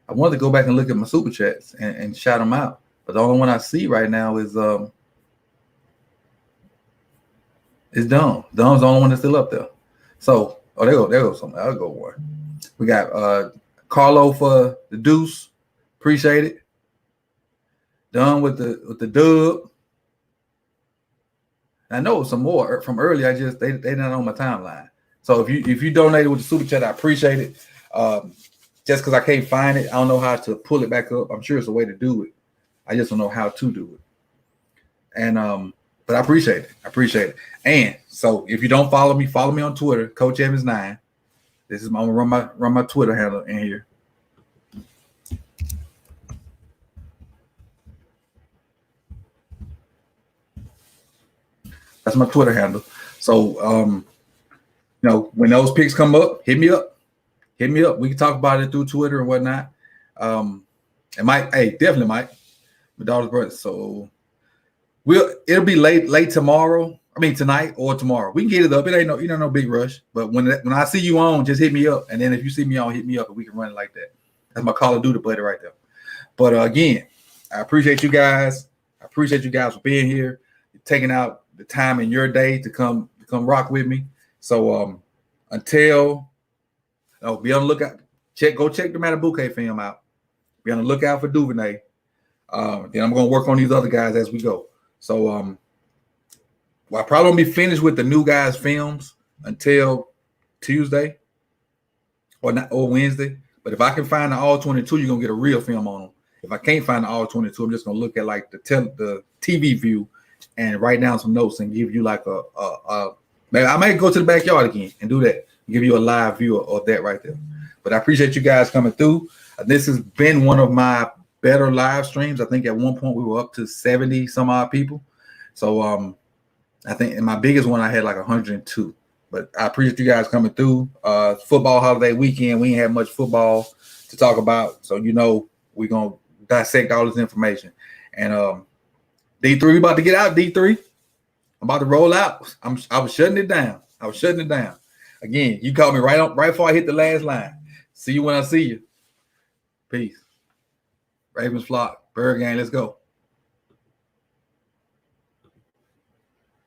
I wanted to go back and look at my super chats and shout them out, but the only one I see right now is Dom. Dom's the only one that's still up there. So, there goes something. I'll go one. We got Carlo for the deuce. Appreciate it. Done with the dub. I know some more from earlier. They not on my timeline. So if you donated with the super chat, I appreciate it. Just because I can't find it, I don't know how to pull it back up. I'm sure it's a way to do it. I just don't know how to do it. And but I appreciate it. And so if you don't follow me on Twitter, Coach Evans 9. I'm gonna run my Twitter handle in here. That's my Twitter handle. So when those picks come up, hit me up. We can talk about it through Twitter and whatnot. It might, definitely might. My daughter's birthday. So it'll be late tomorrow. I mean tonight or tomorrow. We can get it up. It ain't no big rush. But when I see you on, just hit me up. And then if you see me on, hit me up and we can run it like that. That's my Call of Duty buddy right there. But again, I appreciate you guys. For being here, taking out the time in your day to come rock with me. So until be on the lookout. Go check the Matabuke film out. Be on the lookout for Duvernay. Then I'm gonna work on these other guys as we go. So I probably won't be finished with the new guys' films until Tuesday or Wednesday. But if I can find the all 22, you're gonna get a real film on them. If I can't find the all 22, I'm just gonna look at like the TV view and write down some notes and give you like maybe I might go to the backyard again and do that. Give you a live view of that right there. But I appreciate you guys coming through. This has been one of my better live streams. I think at one point we were up to 70 some odd people. So I think in my biggest one I had like 102. But I appreciate you guys coming through. Football holiday weekend. We ain't had much football to talk about. So we're gonna dissect all this information. And D3, we about to get out. D3, I'm about to roll out. I was shutting it down. Again, you caught me right before I hit the last line. See you when I see you. Peace. Ravens flock. Bird gang. Let's go.